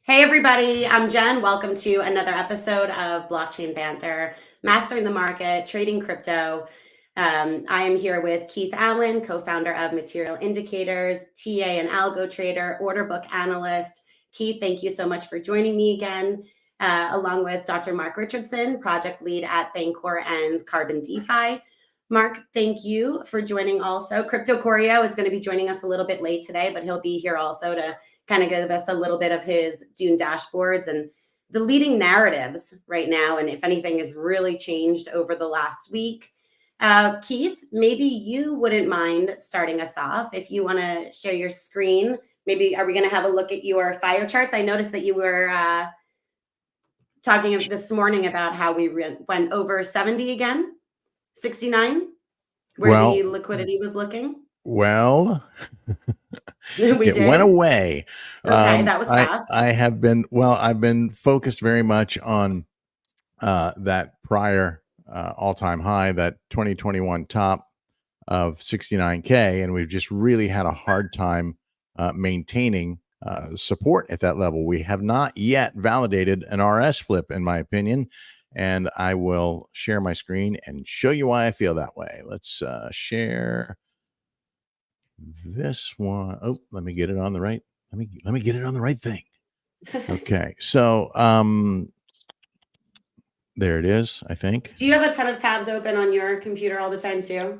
Hey everybody, I'm Jen. Welcome to another episode of Blockchain Banter, Mastering the Market, Trading Crypto. I am here with Keith Allen, co-founder of Material Indicators, TA and algo trader, order book analyst. Keith, thank you so much for joining me again, along with Dr. Mark Richardson, project lead at Banter and Carbon DeFi. Mark, thank you for joining also. Crypto Koryo is going to be joining us a little bit late today, but he'll be here also to kind of give us a little bit of his Dune Dashboards and the leading narratives right now, and if anything has really changed over the last week. Keith, maybe you wouldn't mind starting us off if you want to share your screen. Maybe are we going to have a look at your FireCharts? I noticed that you were talking this morning about how we went over 70 again, 69, where the liquidity was looking. Well, We it did. went away. Okay, that was fast. I've been focused very much on that prior all-time high, that 2021 top of 69K, and we've just really had a hard time maintaining support at that level. We have not yet validated an RS flip, in my opinion, and I will share my screen and show you why I feel that way. Let's share this one. Oh, let me get it on the right. Let me get it on the right thing. Okay. So there it is, I think. Do you have a ton of tabs open on your computer all the time too?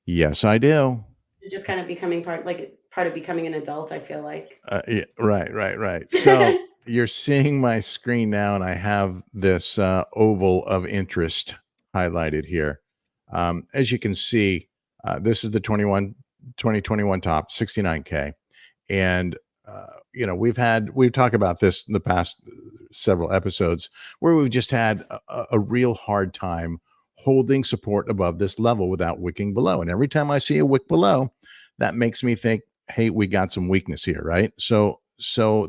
Yes, I do. It's just kind of becoming part of becoming an adult, I feel like. Yeah, right. So you're seeing my screen now, and I have this oval of interest highlighted here. As you can see, this is the 2021 top, 69K. And we've talked about this in the past several episodes where we've just had a real hard time holding support above this level without wicking below. And every time I see a wick below, that makes me think, hey, we got some weakness here, right? So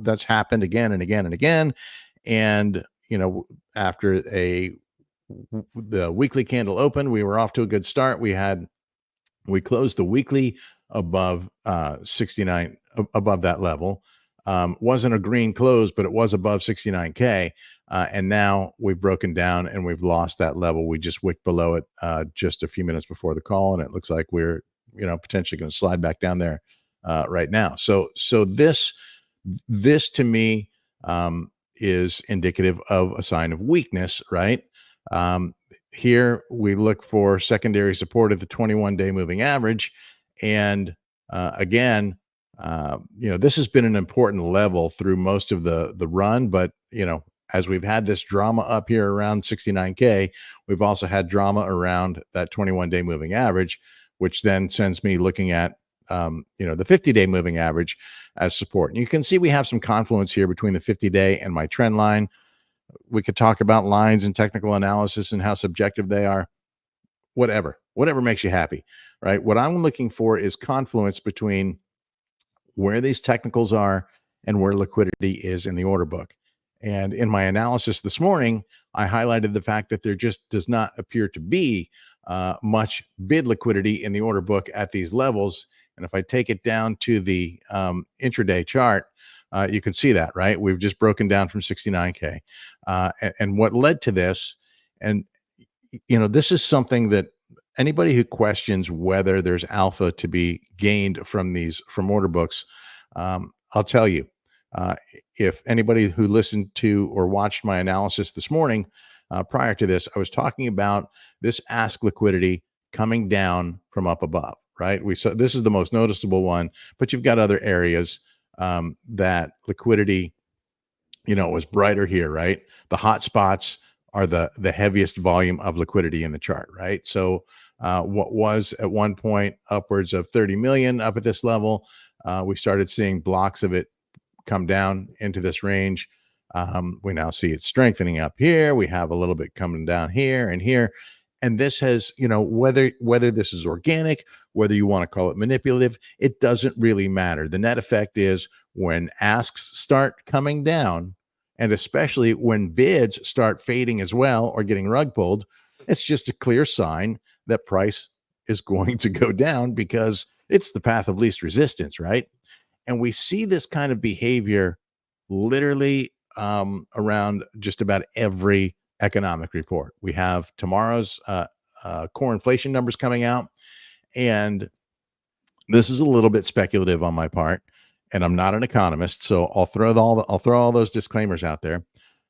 that's happened again and again and again. And after the weekly candle open, we were off to a good start. We closed the weekly above 69, above that level. Wasn't a green close, but it was above 69K. And now we've broken down and we've lost that level. We just wicked below it just a few minutes before the call, and it looks like we're potentially going to slide back down there right now. So this to me is indicative of a sign of weakness, right? Here we look for secondary support at the 21-day moving average, and again, this has been an important level through most of the run, but as we've had this drama up here around 69K, we've also had drama around that 21-day moving average, which then sends me looking at the 50-day moving average as support. And you can see we have some confluence here between the 50-day and my trend line. We could talk about lines and technical analysis and how subjective they are. Whatever makes you happy, right? What I'm looking for is confluence between where these technicals are and where liquidity is in the order book. And in my analysis this morning, I highlighted the fact that there just does not appear to be much bid liquidity in the order book at these levels. And if I take it down to the intraday chart, you can see that, right? We've just broken down from 69K. And what led to this, and this is something that anybody who questions whether there's alpha to be gained from order books, I'll tell you, if anybody who listened to or watched my analysis this morning, prior to this, I was talking about this ask liquidity coming down from up above, right? We saw this is the most noticeable one, but you've got other areas that liquidity, was brighter here, right? The hot spots are the heaviest volume of liquidity in the chart, right? So what was at one point upwards of 30 million up at this level, we started seeing blocks of it come down into this range. We now see it strengthening up here. We have a little bit coming down here and here. And this has, whether this is organic, whether you want to call it manipulative, it doesn't really matter. The net effect is when asks start coming down, and especially when bids start fading as well or getting rug pulled, it's just a clear sign that price is going to go down because it's the path of least resistance, right? And we see this kind of behavior literally around just about every economic report. We have tomorrow's core inflation numbers coming out, and this is a little bit speculative on my part, and I'm not an economist, so I'll throw all those disclaimers out there.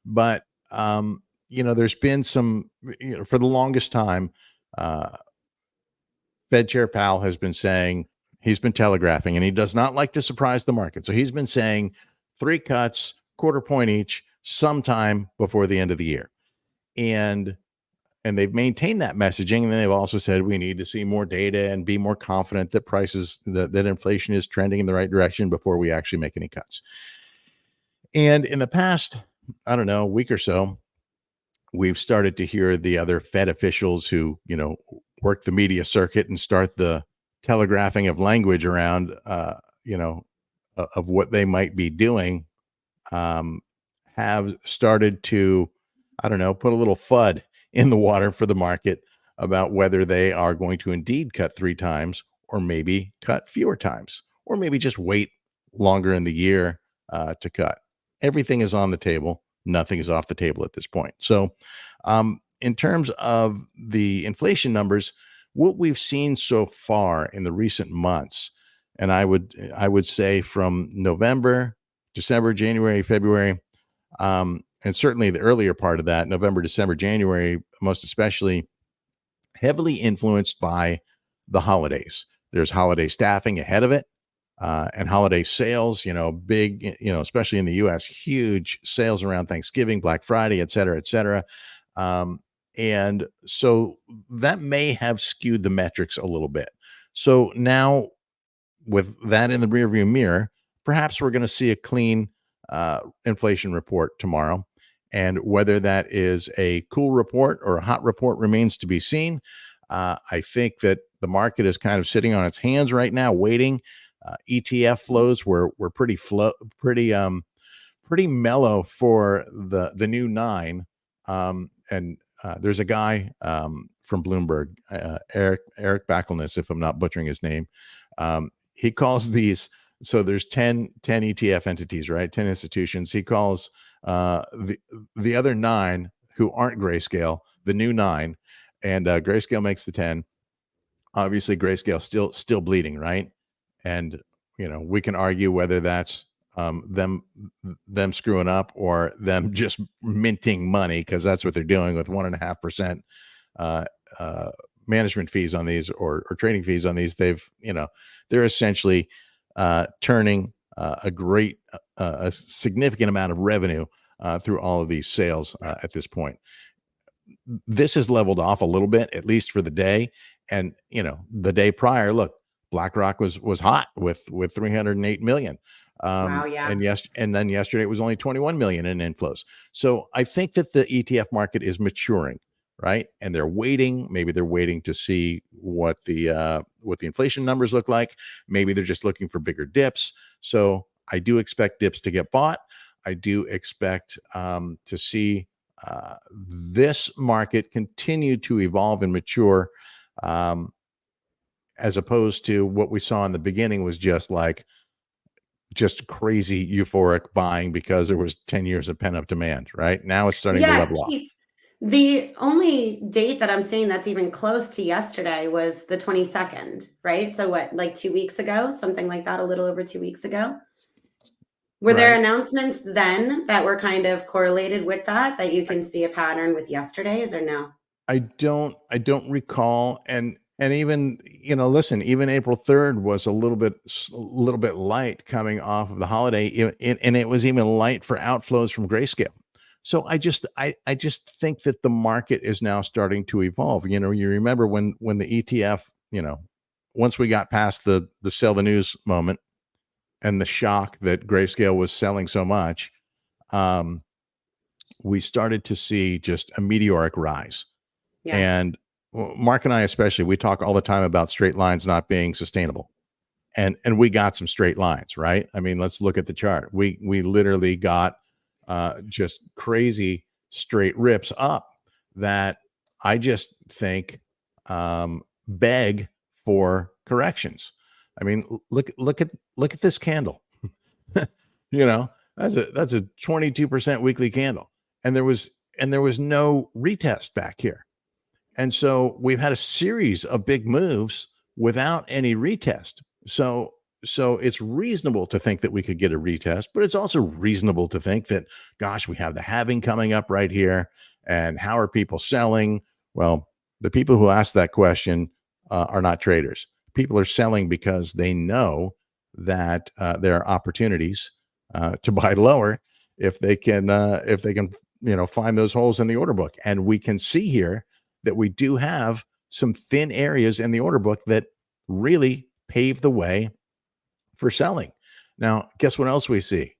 But there's been some, for the longest time, uh, Fed Chair Powell has been saying, he's been telegraphing, and he does not like to surprise the market. So he's been saying 3 cuts, quarter point each, sometime before the end of the year, and they've maintained that messaging. And they've also said we need to see more data and be more confident that that inflation is trending in the right direction before we actually make any cuts. And in the past, I don't know, week or so, we've started to hear the other Fed officials who, work the media circuit and start the telegraphing of language around, of what they might be doing, um, have started to, I don't know, put a little FUD in the water for the market about whether they are going to indeed cut 3 times, or maybe cut fewer times, or maybe just wait longer in the year to cut. Everything is on the table. Nothing is off the table at this point. So, in terms of the inflation numbers, what we've seen so far in the recent months, and I would say from November, December, January, February, and certainly the earlier part of that, November, December, January, most especially, heavily influenced by the holidays. There's holiday staffing ahead of it, and holiday sales, big, especially in the US, huge sales around Thanksgiving, Black Friday, et cetera, et cetera. And so that may have skewed the metrics a little bit. So now, with that in the rearview mirror, perhaps we're going to see a clean inflation report tomorrow. And whether that is a cool report or a hot report remains to be seen. I think that the market is kind of sitting on its hands right now, waiting. ETF flows were pretty mellow for the new 9. And there's a guy from Bloomberg, Eric Backelness, if I'm not butchering his name. He calls these, so there's 10 ETF entities, right? 10 institutions. He calls the other 9 who aren't Grayscale the new 9, and Grayscale makes the 10. Obviously, Grayscale still bleeding, right? And we can argue whether that's them screwing up or them just minting money, because that's what they're doing with 1.5% management fees on these, or trading fees on these. They're essentially turning a significant amount of revenue through all of these sales at this point. This has leveled off a little bit, at least for the day. And the day prior, look, BlackRock was hot with 308 million. Wow, yeah. And then yesterday it was only 21 million in inflows. So I think that the ETF market is maturing, right? And maybe they're waiting to see what the inflation numbers look like. Maybe they're just looking for bigger dips. So I do expect dips to get bought. I do expect to see this market continue to evolve and mature, as opposed to what we saw in the beginning was just crazy euphoric buying because there was 10 years of pent-up demand. Right now it's starting to level off. Keith, the only date that I'm seeing that's even close to yesterday was the 22nd, right? So what, like 2 weeks ago, something like that, a little over 2 weeks ago? Were there announcements then that were kind of correlated with that you can see a pattern with yesterday's, or no? I don't recall. And even, listen, even April 3rd was a little bit light coming off of the holiday, and it was even light for outflows from Grayscale. So I just think that the market is now starting to evolve. You remember when the ETF, once we got past the sell the news moment and the shock that Grayscale was selling so much, we started to see just a meteoric rise. Yeah. And Mark and I, especially, we talk all the time about straight lines not being sustainable. And we got some straight lines, right? I mean, let's look at the chart. We literally got just crazy straight rips up that I just think beg for corrections. I mean, look at this candle. That's a 22% weekly candle. And there was no retest back here. And so we've had a series of big moves without any retest. So it's reasonable to think that we could get a retest, but it's also reasonable to think that, gosh, we have the halving coming up right here. And how are people selling? Well, the people who ask that question are not traders. People are selling because they know that there are opportunities to buy lower if they can find those holes in the order book. And we can see here that we do have some thin areas in the order book that really pave the way for selling. Now, guess what else we see?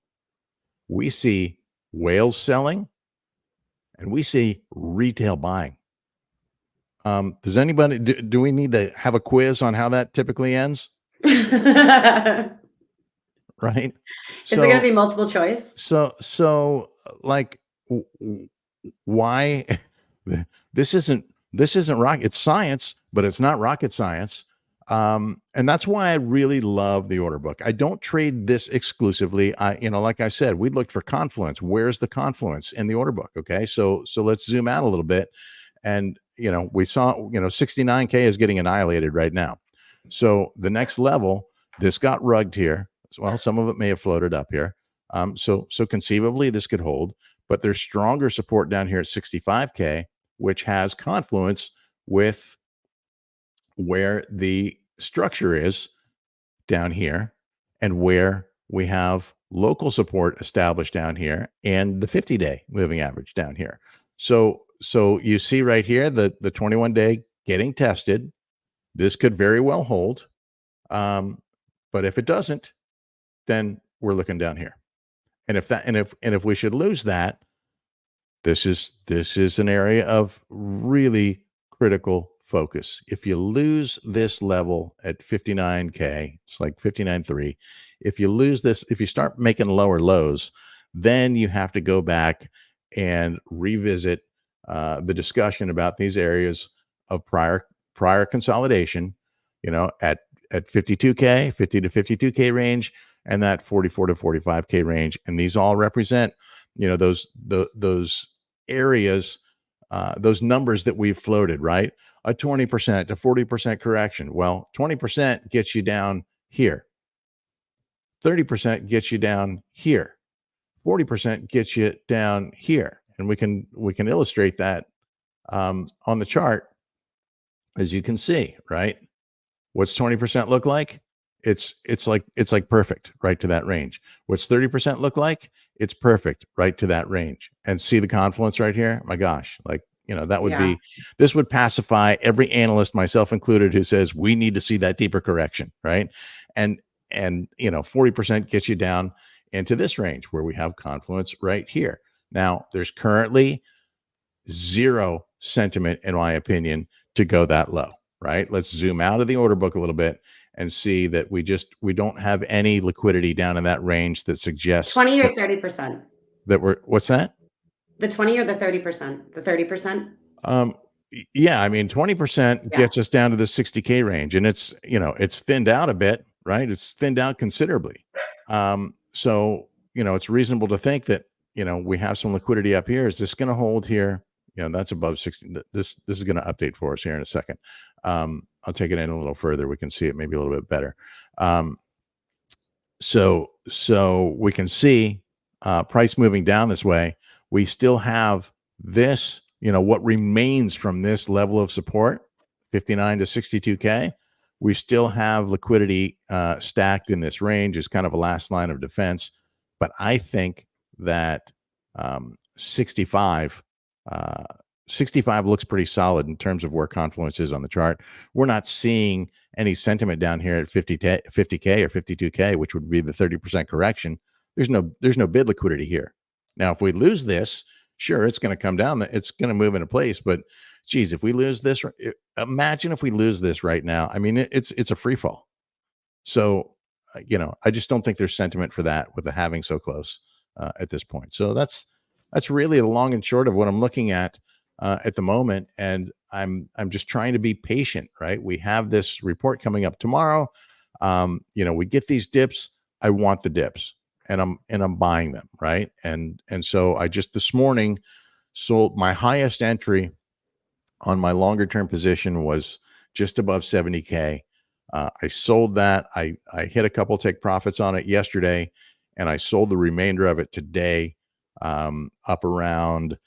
We see whales selling and we see retail buying. Does anybody, do we need to have a quiz on how that typically ends? Right? Is there going to be multiple choice? So like, why? This isn't rocket. It's science, but it's not rocket science. And that's why I really love the order book. I don't trade this exclusively. Like I said, we looked for confluence. Where's the confluence in the order book? Okay, so let's zoom out a little bit, and we saw 69K is getting annihilated right now. So the next level, this got rugged here. Well, some of it may have floated up here. So conceivably this could hold, but there's stronger support down here at 65K, which has confluence with where the structure is down here and where we have local support established down here and the 50-day moving average down here. So you see right here the 21-day getting tested. This could very well hold. But if it doesn't, then we're looking down here. And if we should lose that, this is an area of really critical focus. If you lose this level at 59K, it's like 59.3. If you lose this, if you start making lower lows, then you have to go back and revisit the discussion about these areas of prior consolidation, at 52K, 50 to 52K range, and that 44 to 45K range. And these all represent, those areas, those numbers that we've floated, right? A 20% to 40% correction. Well, 20% gets you down here. 30% gets you down here. 40% gets you down here. And we can illustrate that on the chart, as you can see, right? What's 20% look like? It's like perfect right to that range. What's 30% look like? It's perfect right to that range. And see the confluence right here? My gosh, that would be, this would pacify every analyst, myself included, who says we need to see that deeper correction, right? And 40% gets you down into this range where we have confluence right here. Now, there's currently zero sentiment, in my opinion, to go that low, right? Let's zoom out of the order book a little bit and see that we don't have any liquidity down in that range that suggests 20 or 30%. What's that? The 20 or the 30%? The 30%? Yeah, I mean, 20% gets us down to the 60K range, and it's thinned out a bit, right? It's thinned out considerably. So it's reasonable to think that we have some liquidity up here. Is this going to hold here? That's above 60. This is going to update for us here in a second. I'll take it in a little further. We can see it maybe a little bit better. So we can see price moving down this way. We still have this, what remains from this level of support, 59 to 62K. We still have liquidity stacked in this range as kind of a last line of defense. But I think that 65 looks pretty solid in terms of where confluence is on the chart. We're not seeing any sentiment down here at 50K or 52K, which would be the 30% correction. There's no bid liquidity here. Now, if we lose this, sure, it's going to come down. It's going to move into place. But geez, if we lose this, imagine if we lose this right now. I mean, it's a free fall. So, I just don't think there's sentiment for that with the halving so close at this point. So that's really the long and short of what I'm looking at the moment. And I'm just trying to be patient, right? We have this report coming up tomorrow. We get these dips. I want the dips. I'm buying them, right? And so I just this morning sold my highest entry on my longer term position was just above 70K. I sold that. I hit a couple take profits on it yesterday, and I sold the remainder of it today, up around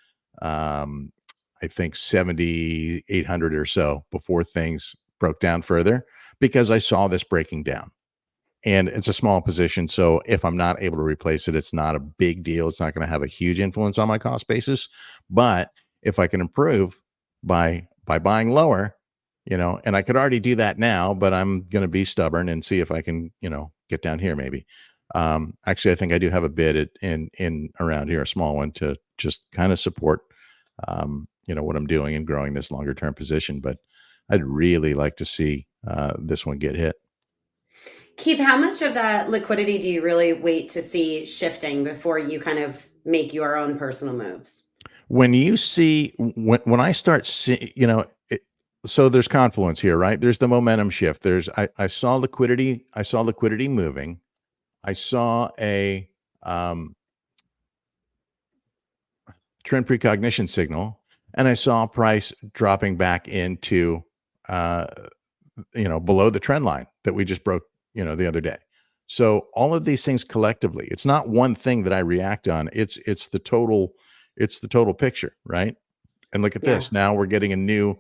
I think 7,800 or so before things broke down further, because I saw this breaking down. And it's a small position, so if I'm not able to replace it, it's not a big deal. It's not going to have a huge influence on my cost basis. But if I can improve by buying lower, and I could already do that now, but I'm going to be stubborn and see if I can, get down here maybe. Actually, I think I do have a bid in around here, a small one, to just kind of support, what I'm doing and growing this longer term position. But I'd really like to see this one get hit. Keith, how much of that liquidity do you really wait to see shifting before you kind of make your own personal moves? When you see when I start seeing, so there's confluence here, right? There's the momentum shift. I saw liquidity. I saw liquidity moving. I saw a trend precognition signal, and I saw price dropping back into below the trend line that we just broke, the other day. So all of these things collectively, it's not one thing that I react on. It's the total picture, right? And look at Yeah. this. Now we're getting a new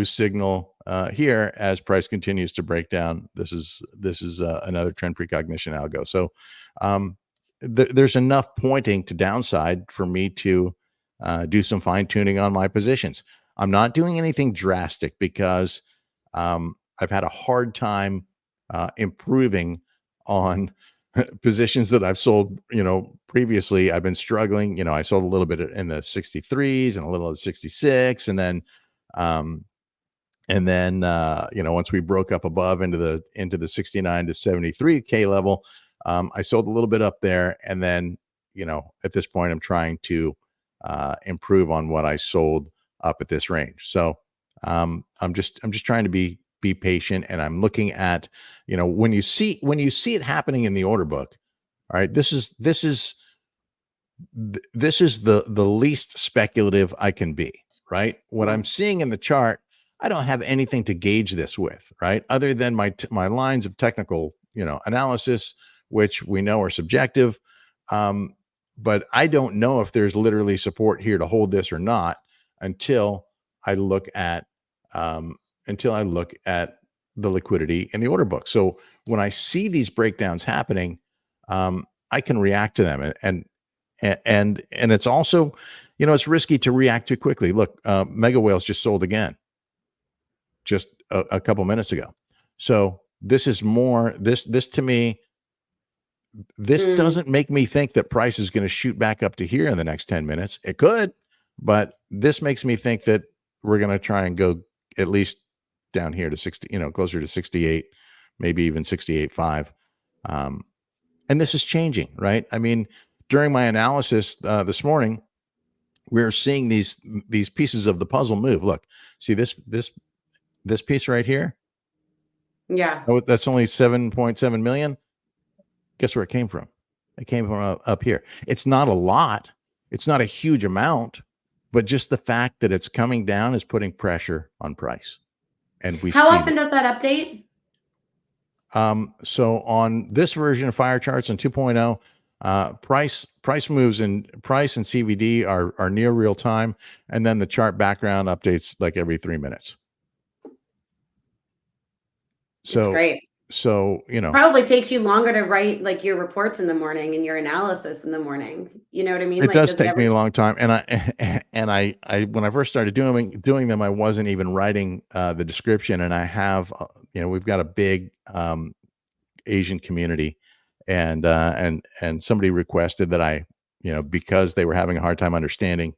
signal here as price continues to break down. This is another trend precognition algo. So there's enough pointing to downside for me to do some fine tuning on my positions. I'm not doing anything drastic because I've had a hard time improving on positions that I've sold, previously. I've been struggling. I sold a little bit in the 63s and a little of the 66, and then once we broke up above into the 69 to 73K level, I sold a little bit up there, and then at this point I'm trying to improve on what I sold up at this range. So I'm just trying to be patient, and I'm looking at, when you see it happening in the order book. All right, this is the least speculative I can be, right? What I'm seeing in the chart, I don't have anything to gauge this with, right? Other than my lines of technical, analysis, which we know are subjective. But I don't know if there's literally support here to hold this or not until I look at the liquidity in the order book. So when I see these breakdowns happening, I can react to them, and it's also, it's risky to react too quickly. Look, mega whales just sold again, just a couple minutes ago. So this is more, this to me, this doesn't make me think that price is going to shoot back up to here in the next 10 minutes. It could, but this makes me think that we're going to try and go at least down here to 60, closer to 68, maybe even 68.5. And this is changing, right? I mean, during my analysis this morning, we're seeing these pieces of the puzzle move. Look, see this piece right here? Yeah. Oh, that's only 7.7 million. Guess where it came from? It came from up here. It's not a lot. It's not a huge amount, but just the fact that it's coming down is putting pressure on price. And we How see often does that update? So on this version of FireCharts and 2.0, price moves and price and CVD are near real time, and then the chart background updates like every 3 minutes. It's great. So Probably takes you longer to write like your reports in the morning and your analysis in the morning. You know what I mean? It Like, does does it take me ever? a long time, and I when I first started doing them, I wasn't even writing the description, and I have we've got a big Asian community, and somebody requested that I, because they were having a hard time understanding,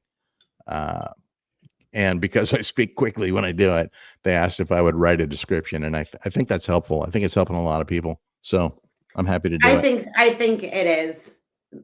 and because I speak quickly when I do it, they asked if I would write a description, and I think that's helpful. I think it's helping a lot of people, so I'm happy to do it. I think it is.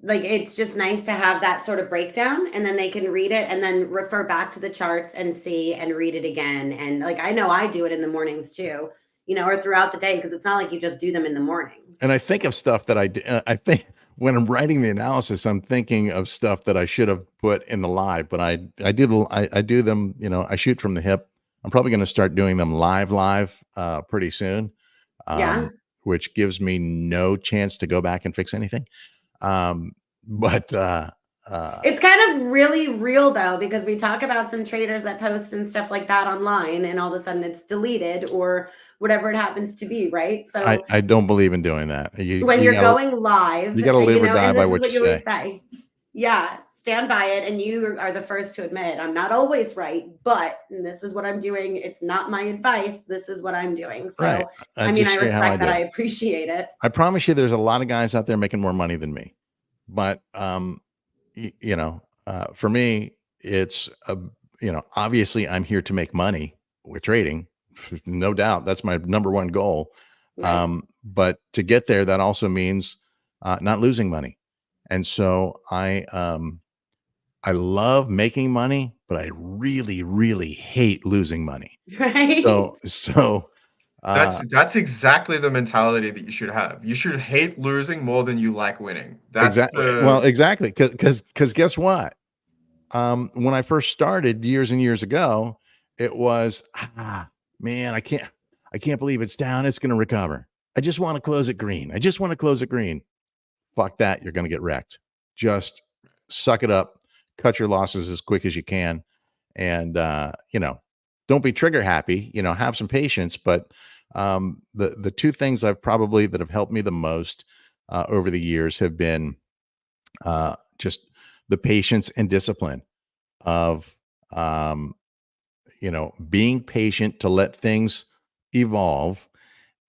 Like, it's just nice to have that sort of breakdown, and then they can read it and then refer back to the charts and see and read it again. And like, I know I do it in the mornings too. or throughout the day, because it's not like you just do them in the mornings. And I think of stuff that I think when I'm writing the analysis, I'm thinking of stuff that I should have put in the live, but I do them, I shoot from the hip. I'm probably going to start doing them live pretty soon, Yeah. which gives me no chance to go back and fix anything. But It's kind of really real though, because we talk about some traders that post and stuff like that online, and all of a sudden it's deleted or whatever it happens to be, right? So I don't believe in doing that. when you're going live, you gotta live or die and by this is what what you you always say. say. Yeah, stand by it. And you are the first to admit, I'm not always right, but this is what I'm doing. It's not my advice. This is what I'm doing. Right. So, I I just say how I respect that. do I it. appreciate it. I promise you, there's a lot of guys out there making more money than me, but for me, it's obviously I'm here to make money with trading, no doubt. That's my number one goal. Right. But to get there, that also means not losing money. And so I love making money, but I really, really hate losing money. Right. So That's exactly the mentality that you should have. You should hate losing more than you like winning. That's exactly. Well, the exactly. Because guess what? When I first started years and years ago, it was, man, I can't believe it's down. It's going to recover. I just want to close it green. I just want to close it green. Fuck that. You're going to get wrecked. Just suck it up, cut your losses as quick as you can. And, don't be trigger happy, have some patience. But the two things that have helped me the most over the years have been just the patience and discipline of being patient to let things evolve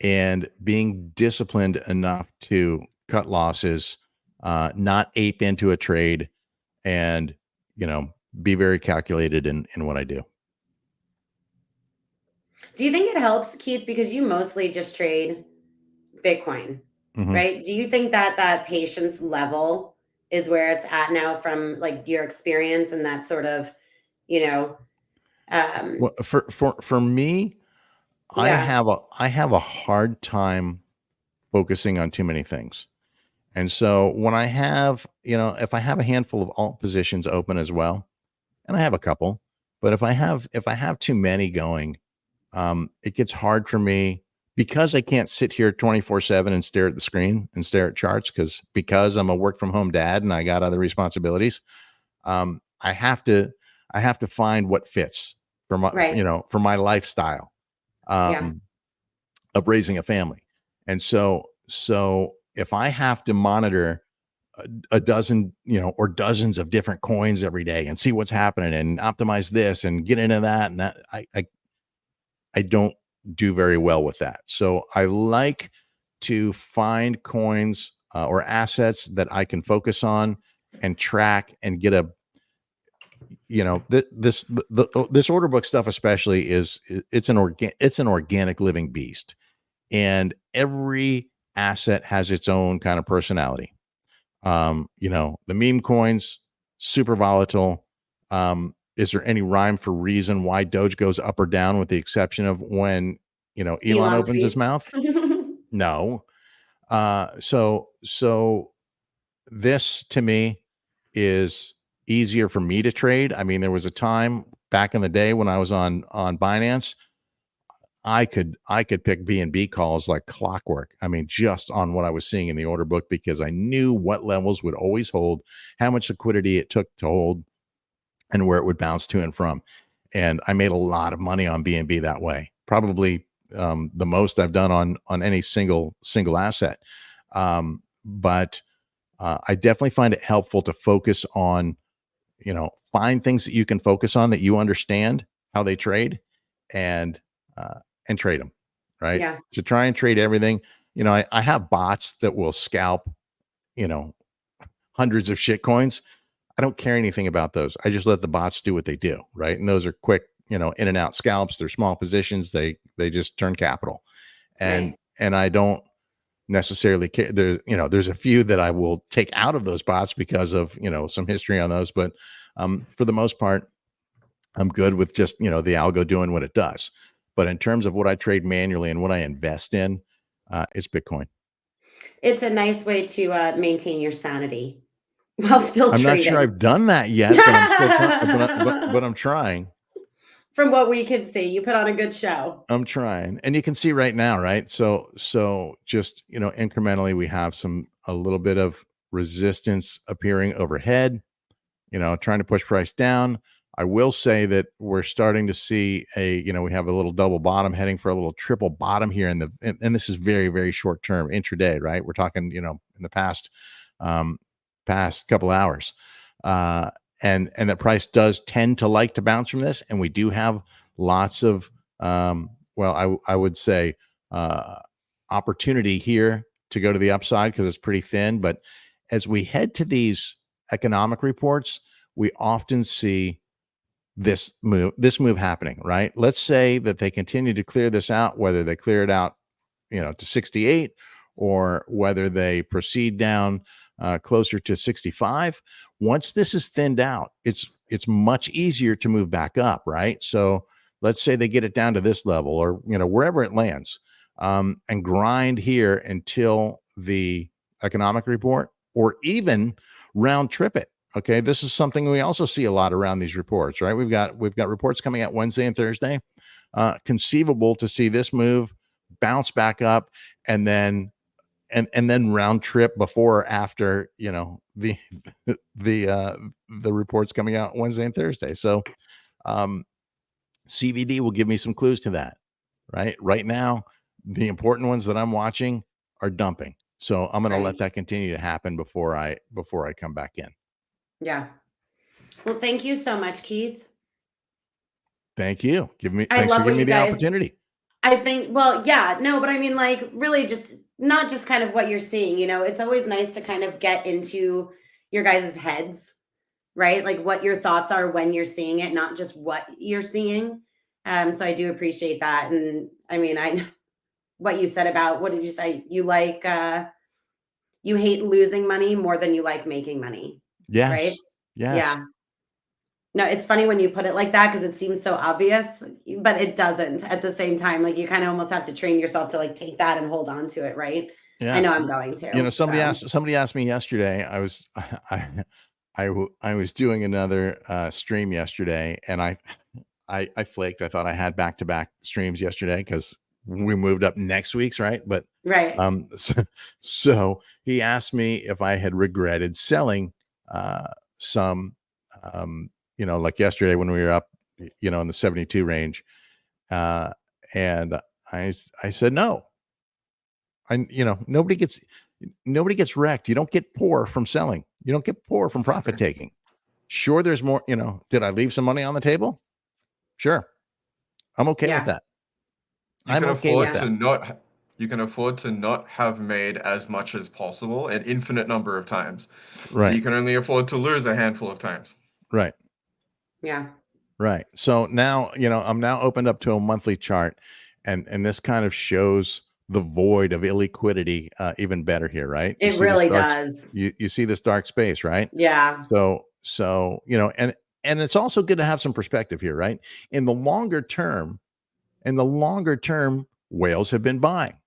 and being disciplined enough to cut losses, not ape into a trade, and be very calculated in what I do. Do you think it helps, Keith, because you mostly just trade Bitcoin, Mhm. right? Do you think that that patience level is where it's at now from like your experience and that sort of, you know, Well, for me, yeah, I have a hard time focusing on too many things. And so when I have, if I have a handful of alt positions open as well, and I have a couple, but if I have too many going, it gets hard for me because I can't sit here 24/7 and stare at the screen and stare at charts because I'm a work from home dad and I got other responsibilities. Um, I have to I have to find what fits right. for my lifestyle Yeah. um, of raising a family. And so if I have to monitor a dozen, or dozens of different coins every day and see what's happening and optimize this and get into that and that, I don't do very well with that. So I like to find coins or assets that I can focus on and track and get this order book stuff especially it's an organic living beast, and every asset has its own kind of personality. The meme coins, super volatile. Is there any rhyme for reason why Doge goes up or down, with the exception of when, Elon Elon opens his tweets. mouth? No. So this to me is easier for me to trade. I mean, there was a time back in the day when I was on Binance, I could pick B&B calls like clockwork. I mean, just on what I was seeing in the order book, because I knew what levels would always hold, how much liquidity it took to hold, and where it would bounce to and from. And I made a lot of money on B&B that way. Probably the most I've done on any single asset. But I definitely find it helpful to focus on, find things that you can focus on that you understand how they trade, and trade them, right? Yeah. To try and trade everything. I have bots that will scalp, you know, hundreds of shit coins. I don't care anything about those. I just let the bots do what they do, right? And those are quick, in and out scalps. They're small positions. They just turn capital. And Right. I don't necessarily care. There's a few that I will take out of those bots because of, some history on those, but for the most part, I'm good with just, the algo doing what it does. But in terms of what I trade manually and what I invest in, it's Bitcoin. It's a nice way to maintain your sanity while still I'm not trading. sure I've done that yet, but I'm still trying. But I'm trying. From what we can see, you put on a good show. I'm trying, and you can see right now, right? So just incrementally, we have a little bit of resistance appearing overhead. Trying to push price down. I will say that we're starting to see we have a little double bottom heading for a little triple bottom here and this is very, very short term intraday, right? We're talking, in the past couple hours. And that price does tend to like to bounce from this. And we do have lots of, I would say, opportunity here to go to the upside because it's pretty thin. But as we head to these economic reports, we often see this move happening, right? Let's say that they continue to clear this out, whether they clear it out, to 68 or whether they proceed down closer to 65. Once this is thinned out, it's much easier to move back up, right? So let's say they get it down to this level or, wherever it lands, and grind here until the economic report or even round trip it. Okay, this is something we also see a lot around these reports, right? We've got reports coming out Wednesday and Thursday. Conceivable to see this move bounce back up and then round trip before or after the the reports coming out Wednesday and Thursday. So CVD will give me some clues to that. Right now, the important ones that I'm watching are dumping. So I'm going to let that continue to happen before I come back in. Yeah. Well, thank you so much, Keith. Thanks for giving me the opportunity. I think, well, yeah, no, but I mean, like, really just not just kind of what you're seeing, it's always nice to kind of get into your guys' heads, right? Like what your thoughts are when you're seeing it, not just what you're seeing. So I do appreciate that. And I mean, what you said about, what did you say? You like, you hate losing money more than you like making money. Yes. Right? Yes. Yeah. No, it's funny when you put it like that because it seems so obvious, but it doesn't at the same time. Like you kind of almost have to train yourself to like take that and hold on to it, right? Yeah. I know I'm going to. Somebody asked me yesterday. I was doing another stream yesterday, and I flaked. I thought I had back-to-back streams yesterday because we moved up next week's, right? But right. So he asked me if I had regretted selling some. Like yesterday when we were up, in the 72 range, and I said no. Nobody gets wrecked. You don't get poor from selling. You don't get poor from profit taking. Sure, there's more. Did I leave some money on the table? Sure, I'm okay with that. You can afford to not have made as much as possible an infinite number of times. Right. You can only afford to lose a handful of times. Right. Yeah. Right. So now, I'm now opened up to a monthly chart, and this kind of shows the void of illiquidity even better here, right? It really does. You see this dark space, right? Yeah. So and it's also good to have some perspective here, right? In the longer term, whales have been buying.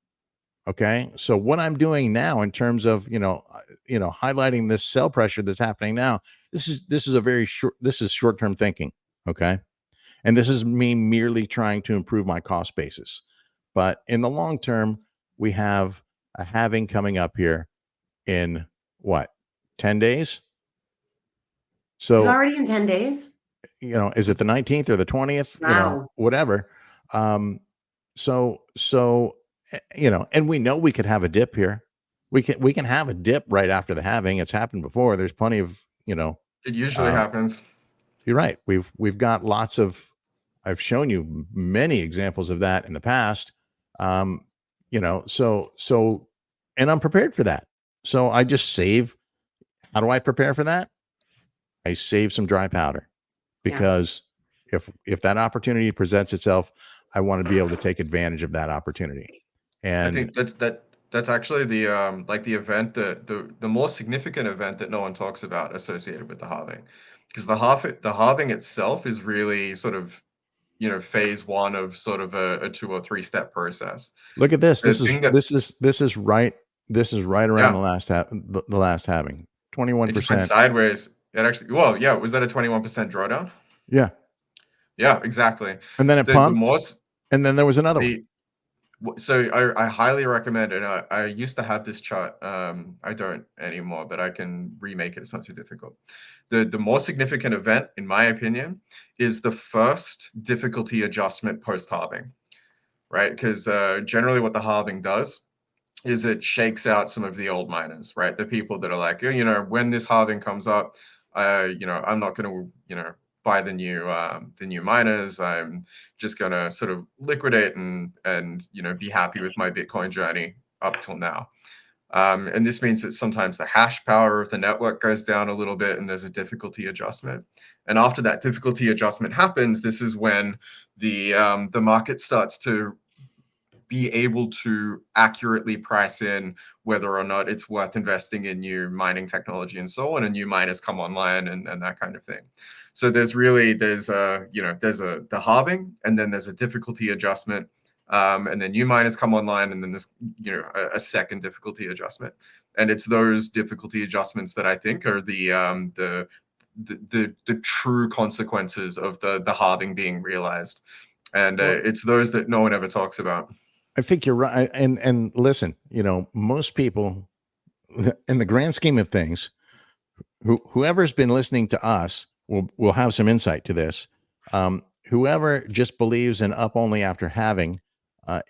Okay. So what I'm doing now in terms of, highlighting this sell pressure that's happening now, this is short-term thinking. Okay. And this is me merely trying to improve my cost basis. But in the long term, we have a halving coming up here in 10 days? So is it already in 10 days? Is it the 19th or the 20th? Wow. Whatever. So and we know we could have a dip here. We can have a dip right after the halving. It's happened before. There's plenty of, it usually happens. You're right. We've got lots of, I've shown you many examples of that in the past. So and I'm prepared for that. So I just save. How do I prepare for that? I save some dry powder because if that opportunity presents itself, I want to be able to take advantage of that opportunity. And I think that's actually the the event the more significant event that no one talks about associated with the halving, because the halving itself is really sort of phase one of sort of a 2 or 3 step process. Look at this. The This thing that is right. This is right around Yeah, the last halving. it just went 21%. sideways. It actually, well, yeah, was that a 21% drawdown? Yeah. Yeah, exactly. And then it The pumped, most and then there was another one. the So I highly recommend, and I used to have this chart. I don't anymore, but I can remake it. It's not too difficult. The more significant event, in my opinion, is the first difficulty adjustment post halving, right? Because generally, what the halving does is it shakes out some of the old miners, right? The people that are like, when this halving comes up, I'm not going to, buy the new miners. I'm just going to sort of liquidate and be happy with my Bitcoin journey up till now. And this means that sometimes the hash power of the network goes down a little bit and there's a difficulty adjustment. And after that difficulty adjustment happens, this is when the market starts to be able to accurately price in whether or not it's worth investing in new mining technology and so on, and new miners come online and that kind of thing. So there's the halving, and then there's a difficulty adjustment, and then new miners come online, and then there's a second difficulty adjustment. And it's those difficulty adjustments that I think are the true consequences of the halving being realized. And it's those that no one ever talks about. I think you're right. And listen, most people, in the grand scheme of things, whoever's been listening to us will have some insight to this. Whoever just believes in up only after having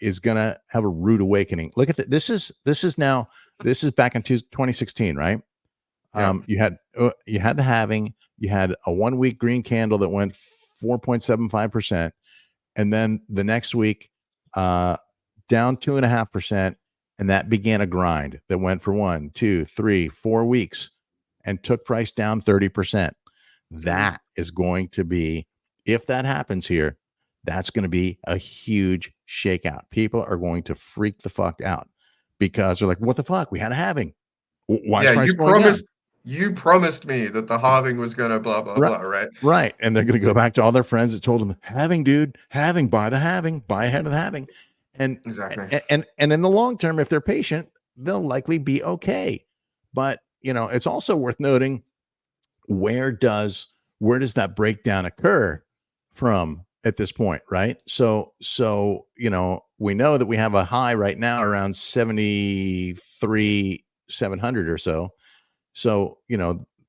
is gonna have a rude awakening. Look at this is back in 2016, right? Yeah. You had the halving, you had a 1 week green candle that went 4.75%, and then the next week down 2.5%, and that began a grind that went for 1, 2, 3, 4 weeks and took price down 30%. That is going to be, if that happens here, that's going to be a huge shakeout. People are going to freak the fuck out because they're like, what the fuck? We had a halving. Why is price going down? You promised me that the halving was going to blah, blah, blah, right? Right. And they're going to go back to all their friends that told them, halving, dude, halving, buy the halving, buy ahead of the halving. And exactly. And in the long term, if they're patient, they'll likely be okay. But it's also worth noting, where does that breakdown occur from at this point, right? So we know that we have a high right now around 73,700 or so. So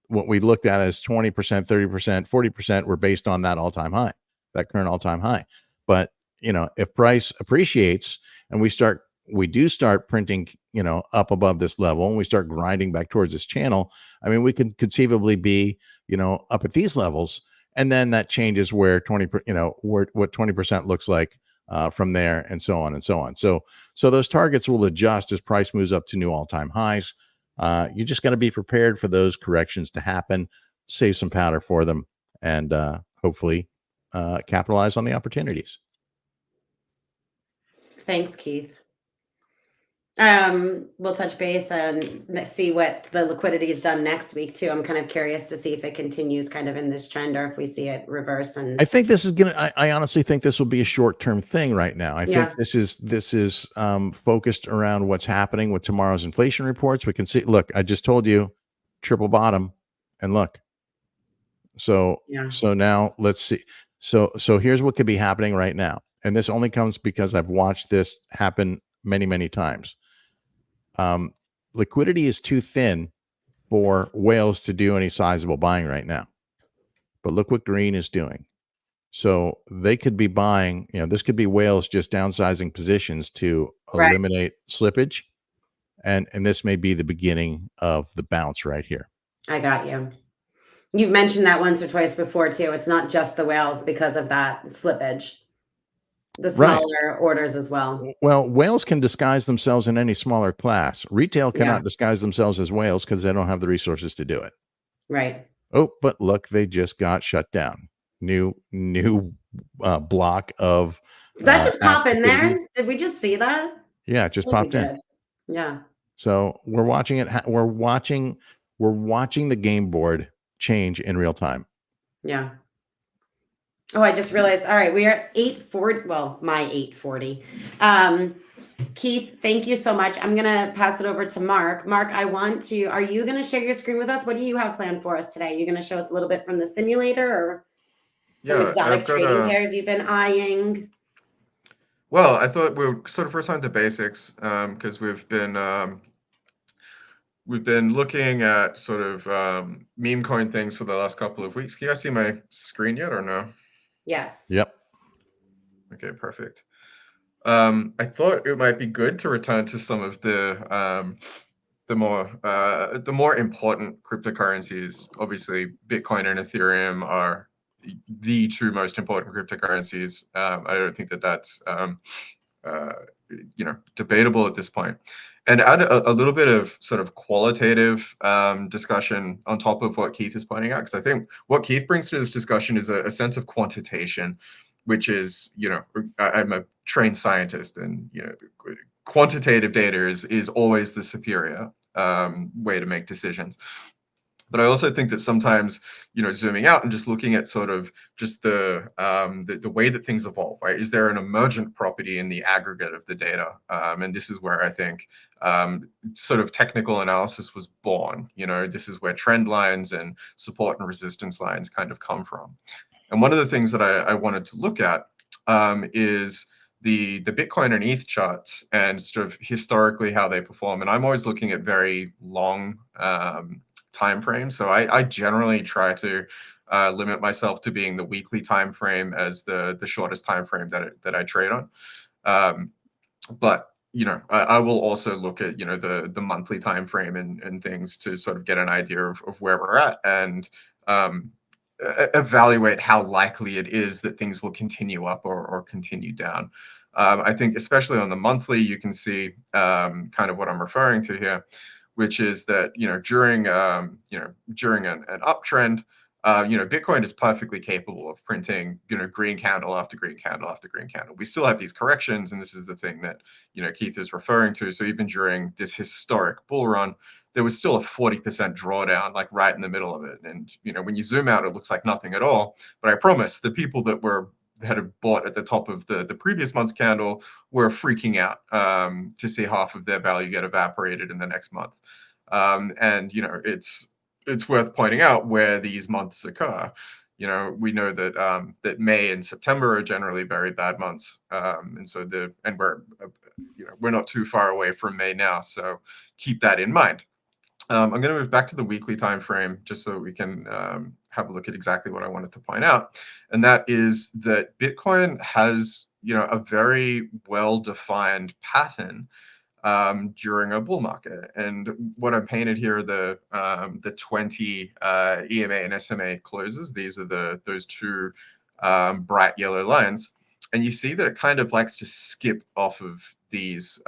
what we looked at as 20%, 30%, 40% were based on that all-time high, that current all-time high. But if price appreciates and we do start printing, up above this level, and we start grinding back towards this channel, I mean, we could conceivably be, up at these levels, and then that changes where what 20% looks like from there, and so on and so on. So those targets will adjust as price moves up to new all-time highs. You just got to be prepared for those corrections to happen, save some powder for them, and hopefully capitalize on the opportunities. Thanks, Keith. We'll touch base and see what the liquidity has done next week too. I'm kind of curious to see if it continues kind of in this trend or if we see it reverse. And I think this is I honestly think this will be a short-term thing right now. I think this is focused around what's happening with tomorrow's inflation reports. We can see, look, I just told you triple bottom, and look. So now let's see. So here's what could be happening right now. And this only comes because I've watched this happen many, many times. Liquidity is too thin for whales to do any sizable buying right now. But look what green is doing. So they could be buying, this could be whales just downsizing positions to eliminate slippage. And this may be the beginning of the bounce right here. I got you. You've mentioned that once or twice before too. It's not just the whales because of that slippage. The smaller orders as well. Well, whales can disguise themselves in any smaller class. Retail cannot disguise themselves as whales because they don't have the resources to do it. Right. Oh, but look, they just got shut down. New block of that just pop in there. Did we just see that? Yeah, it just popped in. Yeah. So we're watching it. We're watching the game board change in real time. Yeah. Oh, I just realized. All right, we are at 8:40. Well, my 8:40. Keith, thank you so much. I'm gonna pass it over to Mark. Mark, are you gonna share your screen with us? What do you have planned for us today? You're gonna show us a little bit from the simulator or some Yeah, I've exotic got trading pairs you've been eyeing? well, I thought we'll sort of return to basics because we've been looking at sort of meme coin things for the last couple of weeks. Can you guys see my screen yet or no? Yes. Yep. Okay, perfect. I thought it might be good to return to some of the more important cryptocurrencies. Obviously, Bitcoin and Ethereum are the two most important cryptocurrencies. I don't think that that's debatable at this point. And add a little bit of sort of qualitative discussion on top of what Keith is pointing out, because I think what Keith brings to this discussion is a sense of quantitation, which is, I'm a trained scientist, and quantitative data is always the superior way to make decisions. But I also think that sometimes, zooming out and just looking at sort of just the way that things evolve, right? Is there an emergent property in the aggregate of the data? And this is where I think sort of technical analysis was born. This is where trend lines and support and resistance lines kind of come from. And one of the things that I wanted to look at is the Bitcoin and ETH charts and sort of historically how they perform. And I'm always looking at very long time frame. So I generally try to limit myself to being the weekly time frame as the shortest time frame that I trade on. But I will also look at the monthly time frame and things to sort of get an idea of where we're at and evaluate how likely it is that things will continue up or continue down. I think especially on the monthly, you can see kind of what I'm referring to here, which is that during an uptrend, Bitcoin is perfectly capable of printing green candle after green candle after green candle. We still have these corrections, and this is the thing that Keith is referring to. So even during this historic bull run, there was still a 40% drawdown, like right in the middle of it. And when you zoom out, it looks like nothing at all. But I promise, the people that had bought at the top of the previous month's candle were freaking out to see half of their value get evaporated in the next month. And it's worth pointing out where these months occur. We know that that May and September are generally very bad months, and so we're not too far away from May now, so keep that in mind. I'm going to move back to the weekly time frame just so we can have a look at exactly what I wanted to point out, and that is that Bitcoin has a very well-defined pattern during a bull market. And what I'm painted here are the 20 EMA and SMA closes. These are those two bright yellow lines, and you see that it kind of likes to skip off of these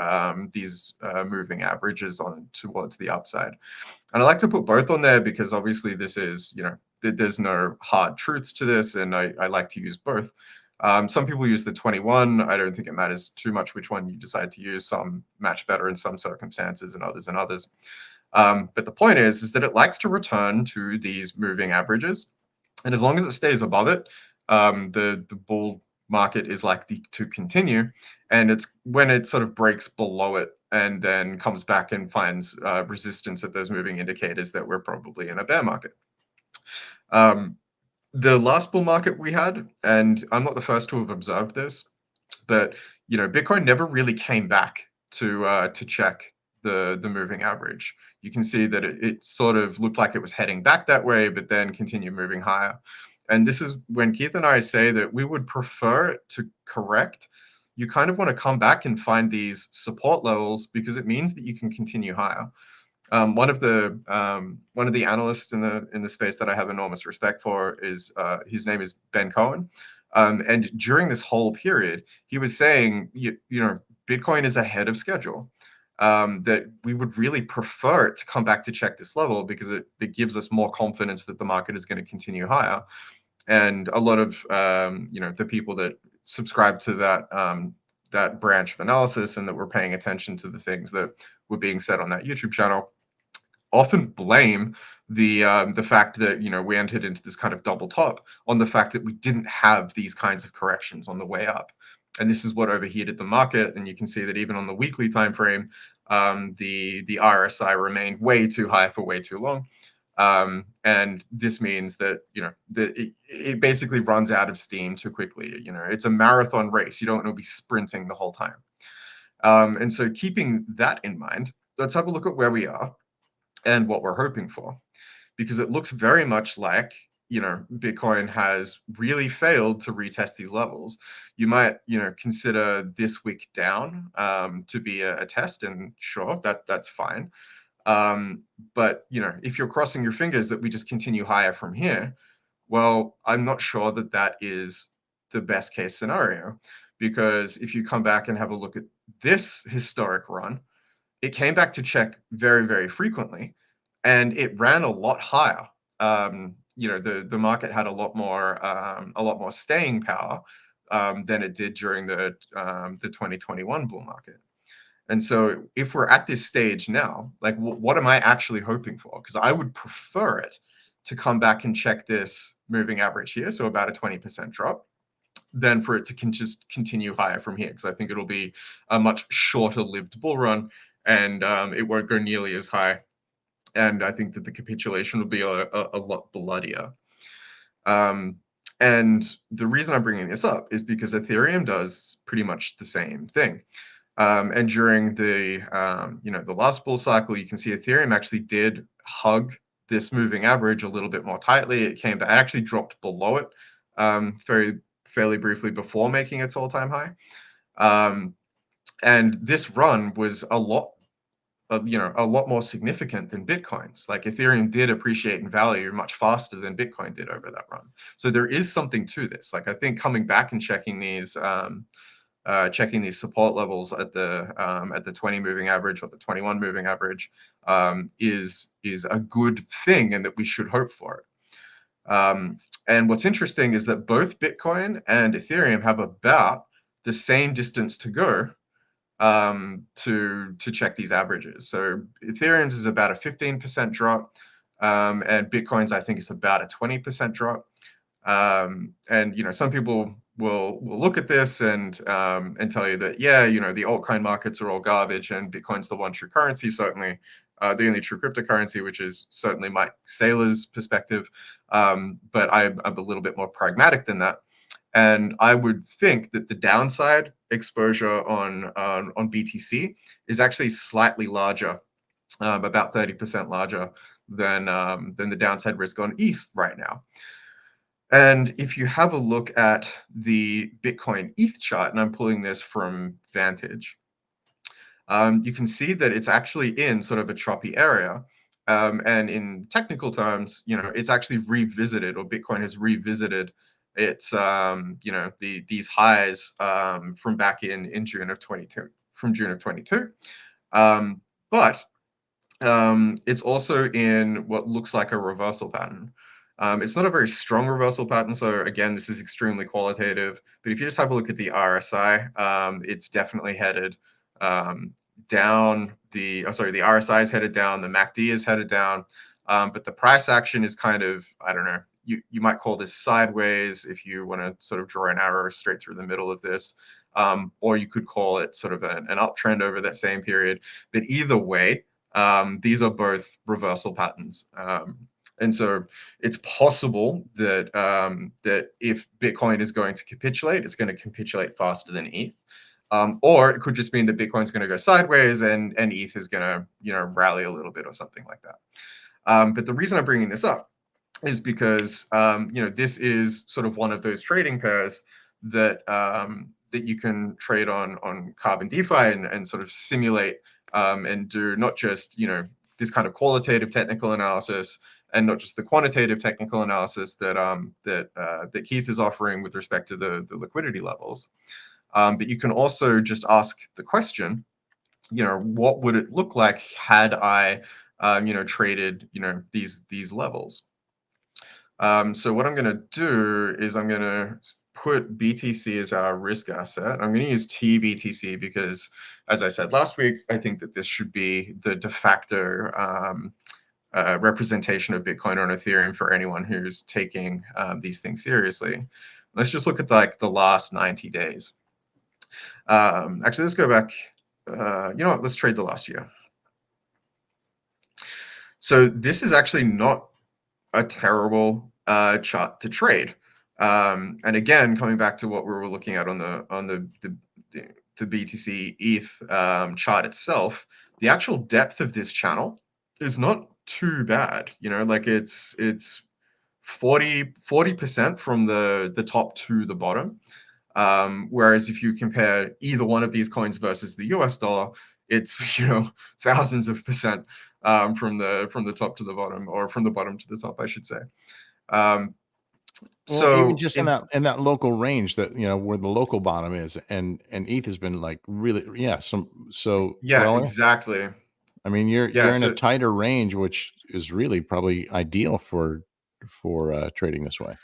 moving averages on towards the upside. And I like to put both on there because obviously this is, there's no hard truths to this, and I like to use both. Some people use the 21. I don't think it matters too much which one you decide to use. Some match better in some circumstances and others and others. But the point is that it likes to return to these moving averages. And as long as it stays above it, the bull market is likely to continue. And it's when it sort of breaks below it and then comes back and finds resistance at those moving indicators that we're probably in a bear market. The last bull market we had, and I'm not the first to have observed this, but Bitcoin never really came back to check the moving average. You can see that it sort of looked like it was heading back that way, but then continued moving higher. And this is when Keith and I say that we would prefer it to correct. You kind of want to come back and find these support levels because it means that you can continue higher. One of the analysts in the space that I have enormous respect for is his name is Ben Cohen, and during this whole period, he was saying, Bitcoin is ahead of schedule. That we would really prefer it to come back to check this level because it gives us more confidence that the market is going to continue higher. And a lot of the people that subscribe to that branch of analysis and that were paying attention to the things that were being said on that YouTube channel often blame the fact that, you know, we entered into this kind of double top on the fact that we didn't have these kinds of corrections on the way up. And this is what overheated the market. And you can see that even on the weekly time frame, the RSI remained way too high for way too long. And this means that, you know, that it basically runs out of steam too quickly. You know, it's a marathon race. You don't want to be sprinting the whole time. And so keeping that in mind, let's have a look at where we are and what we're hoping for, because it looks very much like, you know, Bitcoin has really failed to retest these levels. You might, you know, consider this wick down to be a test, and sure, that's fine. But, you know, if you're crossing your fingers that we just continue higher from here, well, I'm not sure that that is the best case scenario, because if you come back and have a look at this historic run, it came back to check very, very frequently, and it ran a lot higher. You know, the market had a lot more staying power than it did during the 2021 bull market. And so if we're at this stage now, like, what am I actually hoping for? Because I would prefer it to come back and check this moving average here, so about a 20% drop, than for it to just continue higher from here, because I think it'll be a much shorter lived bull run, and it won't go nearly as high. And I think that the capitulation will be a lot bloodier. And the reason I'm bringing this up is because Ethereum does pretty much the same thing. And during the you know, the last bull cycle, you can see Ethereum actually did hug this moving average a little bit more tightly. It came back, actually dropped below it fairly briefly before making its all-time high. And this run was a lot more significant than Bitcoin's. Like, Ethereum did appreciate in value much faster than Bitcoin did over that run. So there is something to this. Like, I think coming back and checking these support levels at the 20 moving average or the 21 moving average is a good thing, and that we should hope for it. And what's interesting is that both Bitcoin and Ethereum have about the same distance to go to check these averages. So Ethereum's is about a 15% drop, and Bitcoin's, I think, is about a 20% drop. And, you know, some people will look at this and tell you that, yeah, you know, the altcoin markets are all garbage and Bitcoin's the one true currency, certainly the only true cryptocurrency, which is certainly Mike Saylor's perspective. But I'm a little bit more pragmatic than that. And I would think that the downside exposure on BTC is actually slightly larger, about 30% larger than the downside risk on ETH right now. And if you have a look at the Bitcoin ETH chart, and I'm pulling this from Vantage, you can see that it's actually in sort of a choppy area. And in technical terms, you know, it's actually revisited, or Bitcoin has revisited its, you know, these highs from back in June of 22, from June of 22. But it's also in what looks like a reversal pattern. It's not a very strong reversal pattern, so again, this is extremely qualitative. But if you just have a look at the RSI, it's definitely headed down. The RSI is headed down. The MACD is headed down. But the price action is kind of, I don't know, you might call this sideways if you want to sort of draw an arrow straight through the middle of this, or you could call it sort of an uptrend over that same period. But either way, these are both reversal patterns. And so it's possible that that if Bitcoin is going to capitulate, it's going to capitulate faster than ETH. Or it could just mean that Bitcoin's going to go sideways and ETH is going to, you know, rally a little bit or something like that. But the reason I'm bringing this up is because, you know, this is sort of one of those trading pairs that that you can trade on Carbon DeFi and sort of simulate and do not just, you know, this kind of qualitative technical analysis, and not just the quantitative technical analysis that that Keith is offering with respect to the liquidity levels. But you can also just ask the question, you know, what would it look like had I, you know, traded, you know, these levels? So what I'm going to do is I'm going to put BTC as our risk asset. I'm going to use TBTC because, as I said last week, I think that this should be the de facto representation of Bitcoin on Ethereum for anyone who's taking these things seriously. Let's just look at like the last 90 days. Actually, let's go back. You know what? Let's trade the last year. So this is actually not a terrible chart to trade. And again, coming back to what we were looking at on the BTC ETH chart itself, the actual depth of this channel is not too bad. You know, like it's 40% from the top to the bottom. Whereas if you compare either one of these coins versus the US dollar, it's, you know, thousands of percent from the top to the bottom, or from the bottom to the top, I should say. Well, even just in that local range, that, you know, where the local bottom is, and ETH has been like really, yeah, yeah, exactly. I mean, you're in a tighter range, which is really probably ideal for trading this way.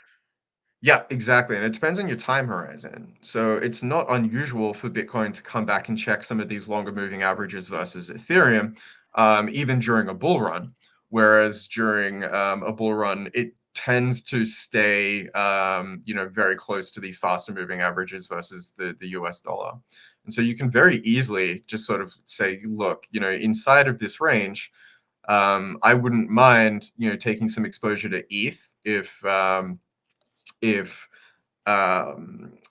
Yeah, exactly. And it depends on your time horizon. So it's not unusual for Bitcoin to come back and check some of these longer moving averages versus Ethereum, even during a bull run. Whereas during a bull run, it tends to stay, you know, very close to these faster moving averages versus the US dollar. And so you can very easily just sort of say, look, you know, inside of this range, I wouldn't mind, you know, taking some exposure to ETH if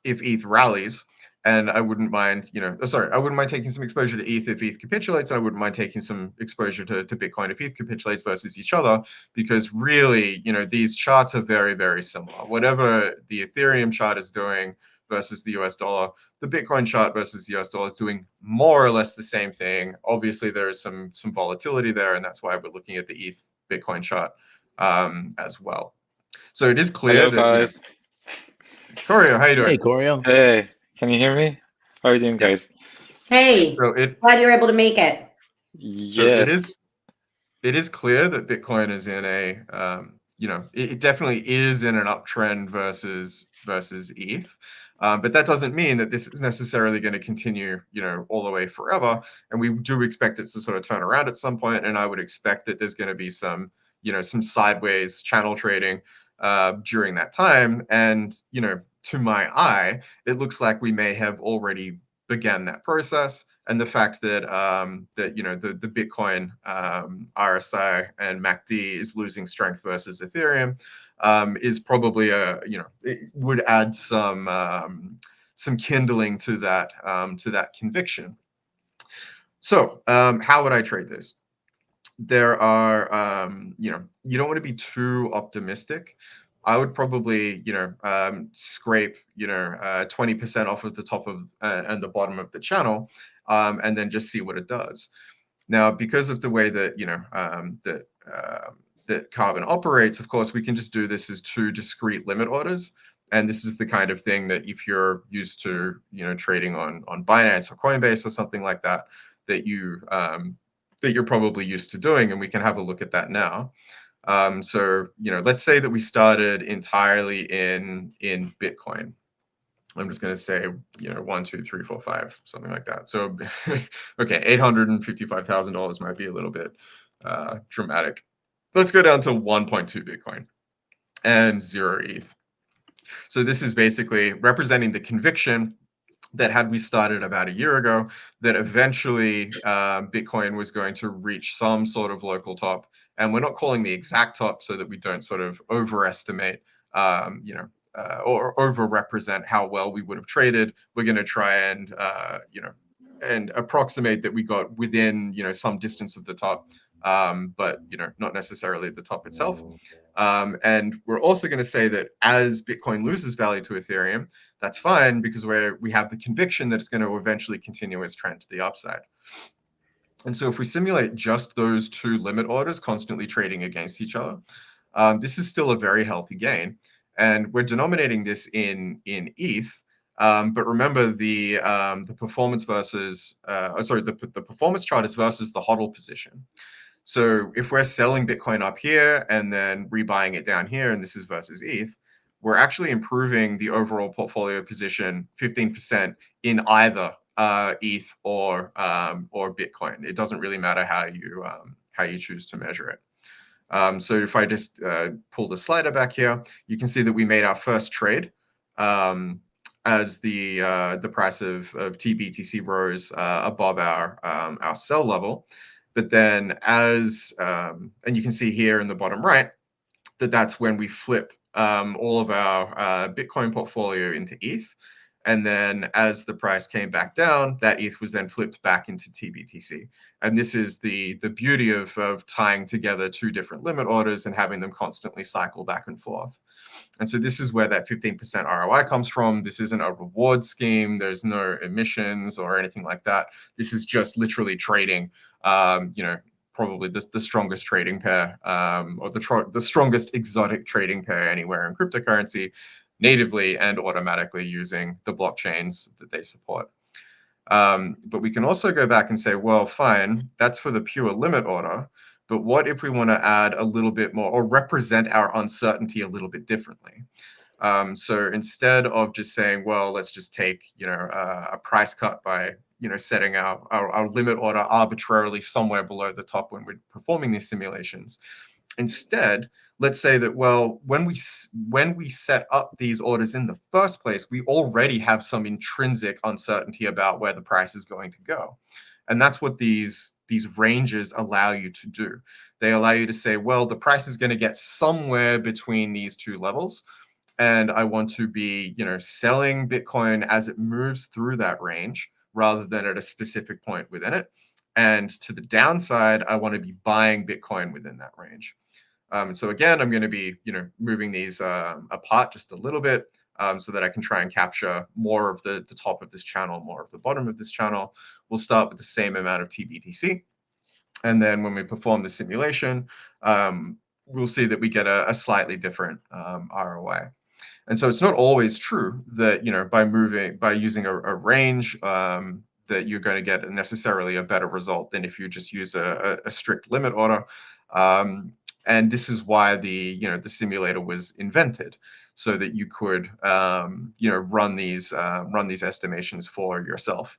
ETH rallies, and I wouldn't mind, you know, I wouldn't mind taking some exposure to ETH if ETH capitulates. I wouldn't mind taking some exposure to Bitcoin if ETH capitulates versus each other, because really, you know, these charts are very, very similar. Whatever the Ethereum chart is doing versus the US dollar, the Bitcoin chart versus the US dollar is doing more or less the same thing. Obviously, there is some volatility there, and that's why we're looking at the ETH Bitcoin chart as well. So it is clear Hello, guys. Koryo, how you doing? Hey, Koryo. Hey, can you hear me? How are you doing, guys? Hey, So glad you were able to make it. Yes. It is clear that Bitcoin is in a, you know, it definitely is in an uptrend versus ETH. But that doesn't mean that this is necessarily going to continue, you know, all the way forever. And we do expect it to sort of turn around at some point. And I would expect that there's going to be some, you know, some sideways channel trading during that time. And, you know, to my eye, it looks like we may have already began that process. And the fact that that, you know, the Bitcoin RSI and MACD is losing strength versus Ethereum is probably you know, it would add some kindling to that conviction. So how would I trade this? There are, you know, you don't want to be too optimistic. I would probably, you know, scrape, you know, 20% off of the top of and the bottom of the channel, and then just see what it does. Now, because of the way that, you know, that Carbon operates, of course, we can just do this as two discrete limit orders. And this is the kind of thing that if you're used to, you know, trading on Binance or Coinbase or something like that, that you're probably used to doing, and we can have a look at that now. So, you know, let's say that we started entirely in Bitcoin. I'm just going to say, you know, 1, 2, 3, 4, 5, something like that. So, okay, $855,000 might be a little bit dramatic. Let's go down to 1.2 Bitcoin and 0 ETH. So this is basically representing the conviction that had we started about a year ago, that eventually Bitcoin was going to reach some sort of local top. And we're not calling the exact top so that we don't sort of overestimate, you know, or over-represent how well we would have traded. We're going to try and, you know, and approximate that we got within, you know, some distance of the top, but, you know, not necessarily the top itself. And we're also going to say that as Bitcoin loses value to Ethereum, that's fine, because we have the conviction that it's going to eventually continue its trend to the upside. And so if we simulate just those two limit orders constantly trading against each other, this is still a very healthy gain. And we're denominating this in ETH. But remember, the performance versus, the performance chart is versus the HODL position. So if we're selling Bitcoin up here and then rebuying it down here, and this is versus ETH, we're actually improving the overall portfolio position 15% in either ETH or Bitcoin. It doesn't really matter how you choose to measure it. So if I just pull the slider back here, you can see that we made our first trade as the price of TBTC rose above our sell level. But then as, and you can see here in the bottom right, that's when we flip all of our Bitcoin portfolio into ETH. And then as the price came back down, that ETH was then flipped back into TBTC. And this is the beauty of tying together two different limit orders and having them constantly cycle back and forth. And so this is where that 15% ROI comes from. This isn't a reward scheme. There's no emissions or anything like that. This is just literally trading, probably the strongest trading pair or the strongest exotic trading pair anywhere in cryptocurrency, natively and automatically using the blockchains that they support. But we can also go back and say, well, fine, that's for the pure limit order. But what if we want to add a little bit more or represent our uncertainty a little bit differently? So instead of just saying, well, let's just take, a price cut by, setting our limit order arbitrarily somewhere below the top when we're performing these simulations. Instead, let's say that, well, when we set up these orders in the first place, we already have some intrinsic uncertainty about where the price is going to go. And that's what these ranges allow you to do. They allow you to say, well, the price is going to get somewhere between these two levels. And I want to be, selling Bitcoin as it moves through that range rather than at a specific point within it. And to the downside, I want to be buying Bitcoin within that range. So again, I'm going to be, moving these apart just a little bit so that I can try and capture more of the top of this channel, more of the bottom of this channel. We'll start with the same amount of TBTC. And then when we perform the simulation, we'll see that we get a slightly different ROI. And so it's not always true that, by using a range, that you're going to get necessarily a better result than if you just use a strict limit order. And this is why the simulator was invented, so that you could run these estimations for yourself.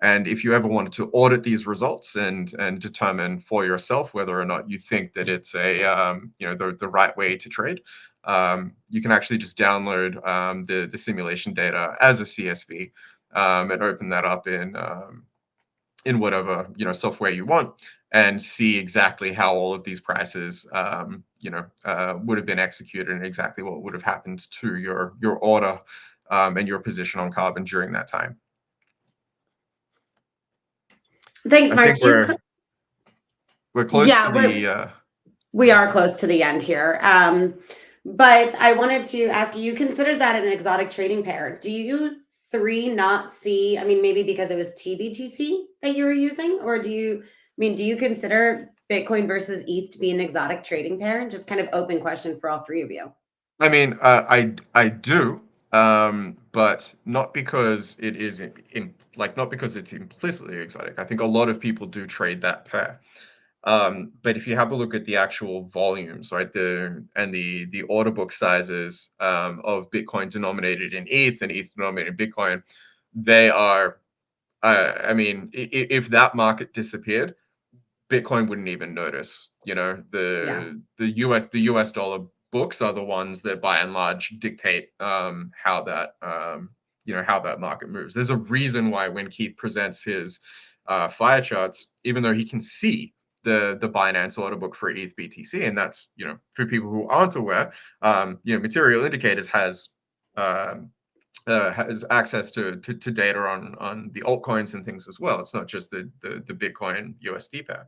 And if you ever wanted to audit these results and determine for yourself whether or not you think that it's the right way to trade, you can actually just download the simulation data as a CSV and open that up in whatever software you want, and see exactly how all of these prices would have been executed and exactly what would have happened to your order and your position on carbon during that time. Thanks, Mark. I think we're close to the. We are close to the end here. But I wanted to ask you considered that an exotic trading pair. Do you not see, maybe because it was TBTC that you were using, or do you consider Bitcoin versus ETH to be an exotic trading pair? Just kind of open question for all three of you. I do, but not because it is not because it's implicitly exotic. I think a lot of people do trade that pair. But if you have a look at the actual volumes, right, the order book sizes of Bitcoin denominated in ETH and ETH denominated in Bitcoin, they are, if that market disappeared, Bitcoin wouldn't even notice. The US dollar books are the ones that by and large dictate how that market moves. There's a reason why when Keith presents his FireCharts, even though he can see the Binance order book for ETH BTC, and that's for people who aren't aware, Material Indicators has access to data on the altcoins and things as well. It's not just the Bitcoin USD pair.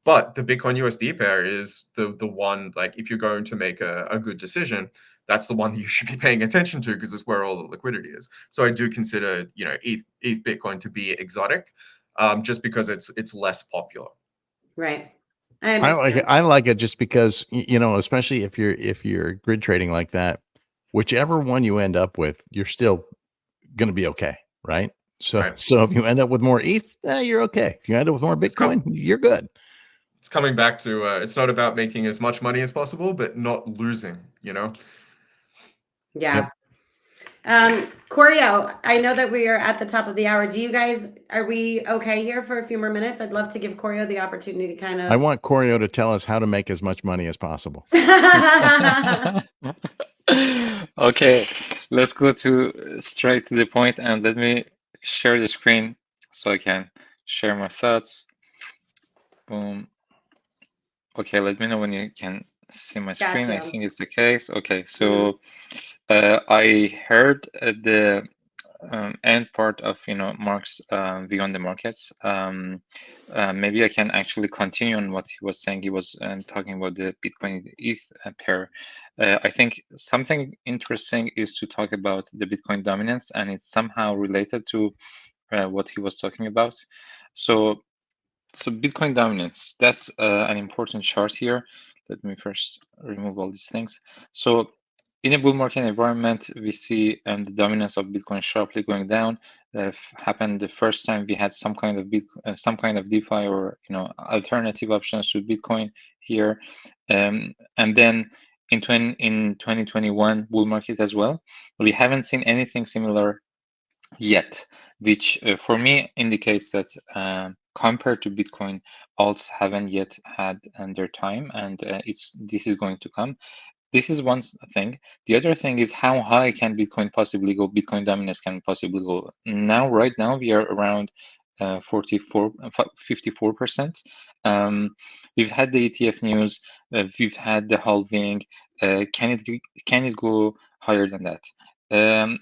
But the Bitcoin USD pair is the one, like, if you're going to make a good decision, that's the one that you should be paying attention to, because it's where all the liquidity is. So I do consider, ETH Bitcoin to be exotic, just because it's less popular. Right. I like it just because, especially if you're grid trading like that, whichever one you end up with, you're still going to be okay. Right. So if you end up with more ETH, you're okay. If you end up with more Bitcoin, you're good. It's coming back to, it's not about making as much money as possible, but not losing, Yeah. Yep. Koryo, I know that we are at the top of the hour. Are we okay here for a few more minutes? I'd love to give Koryo the opportunity to kind of. I want Koryo to tell us how to make as much money as possible. Okay, let's go straight to the point, and let me share the screen so I can share my thoughts. Boom. Okay, let me know when you can see my screen. Gotcha. I think it's the case. Okay, so I heard the end part of Mark's view on the markets. Maybe I can actually continue on what he was saying. He was talking about the Bitcoin ETH pair. I think something interesting is to talk about the Bitcoin dominance, and it's somehow related to what he was talking about. So Bitcoin dominance, that's an important chart here. Let me first remove all these things. So in a bull market environment, we see the dominance of Bitcoin sharply going down. Happened the first time we had some kind of DeFi or alternative options to Bitcoin here, and then in 2021 bull market as well. We haven't seen anything similar yet, which for me indicates that compared to Bitcoin, alts haven't yet had their time, and this is going to come. This is one thing. The other thing is how high can Bitcoin possibly go? Bitcoin dominance can possibly go. Right now, we are around 54%. We've had the ETF news. We've had the halving. Can it go higher than that?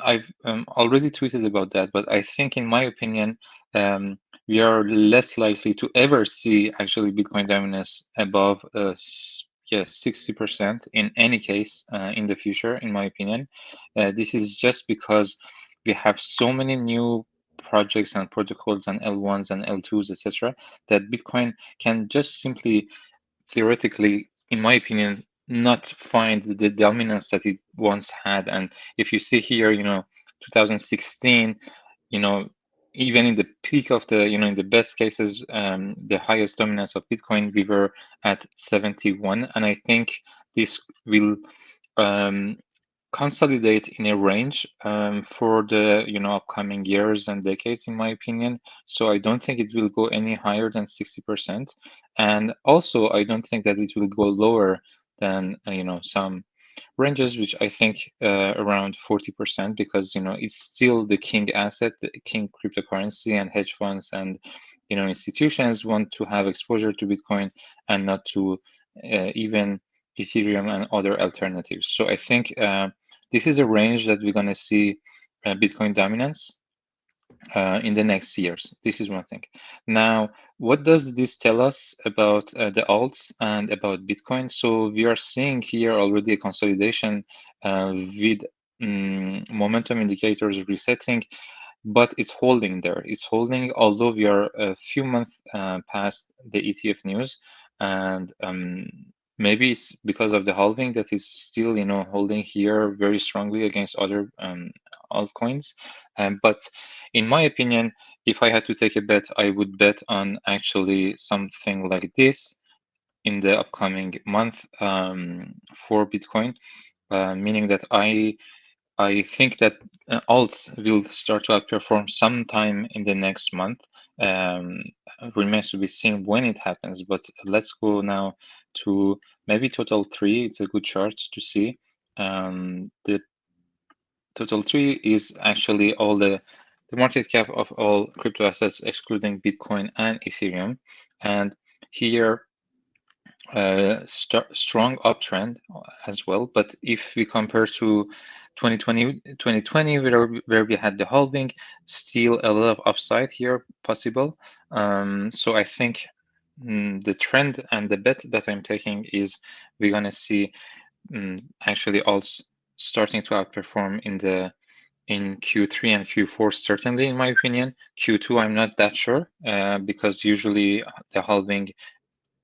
I've already tweeted about that, but I think, in my opinion, we are less likely to ever see actually Bitcoin dominance above 60% in any case in the future, in my opinion. This is just because we have so many new projects and protocols and L1s and L2s, etc., that Bitcoin can just simply, theoretically, in my opinion, not find the dominance that it once had. And if you see here, 2016, even in the peak of the, in the best cases, the highest dominance of Bitcoin, we were at 71. And I think this will consolidate in a range for the upcoming years and decades, in my opinion. So I don't think it will go any higher than 60%, and also I don't think that it will go lower than some ranges, which I think around 40%, because it's still the king asset, the king cryptocurrency, and hedge funds and institutions want to have exposure to Bitcoin and not to even Ethereum and other alternatives. So I think this is a range that we're going to see Bitcoin dominance in the next years. This is one thing. Now, what does this tell us about the alts and about Bitcoin? So we are seeing here already a consolidation with momentum indicators resetting, but it's holding there. It's holding, although we are a few months past the ETF news, and maybe it's because of the halving that is still, holding here very strongly against other altcoins. But in my opinion, if I had to take a bet, I would bet on actually something like this in the upcoming month for Bitcoin, meaning that I think that alts will start to outperform sometime in the next month. Remains to be seen when it happens, but let's go now to maybe total 3. It's a good chart to see. The total 3 is actually all the market cap of all crypto assets, excluding Bitcoin and Ethereum. And here, strong uptrend as well. But if we compare to 2020 where we had the halving, still a lot of upside here possible. So I think the trend and the bet that I'm taking is we're gonna see actually also starting to outperform in Q3 and Q4, certainly, in my opinion. Q2, I'm not that sure because usually the halving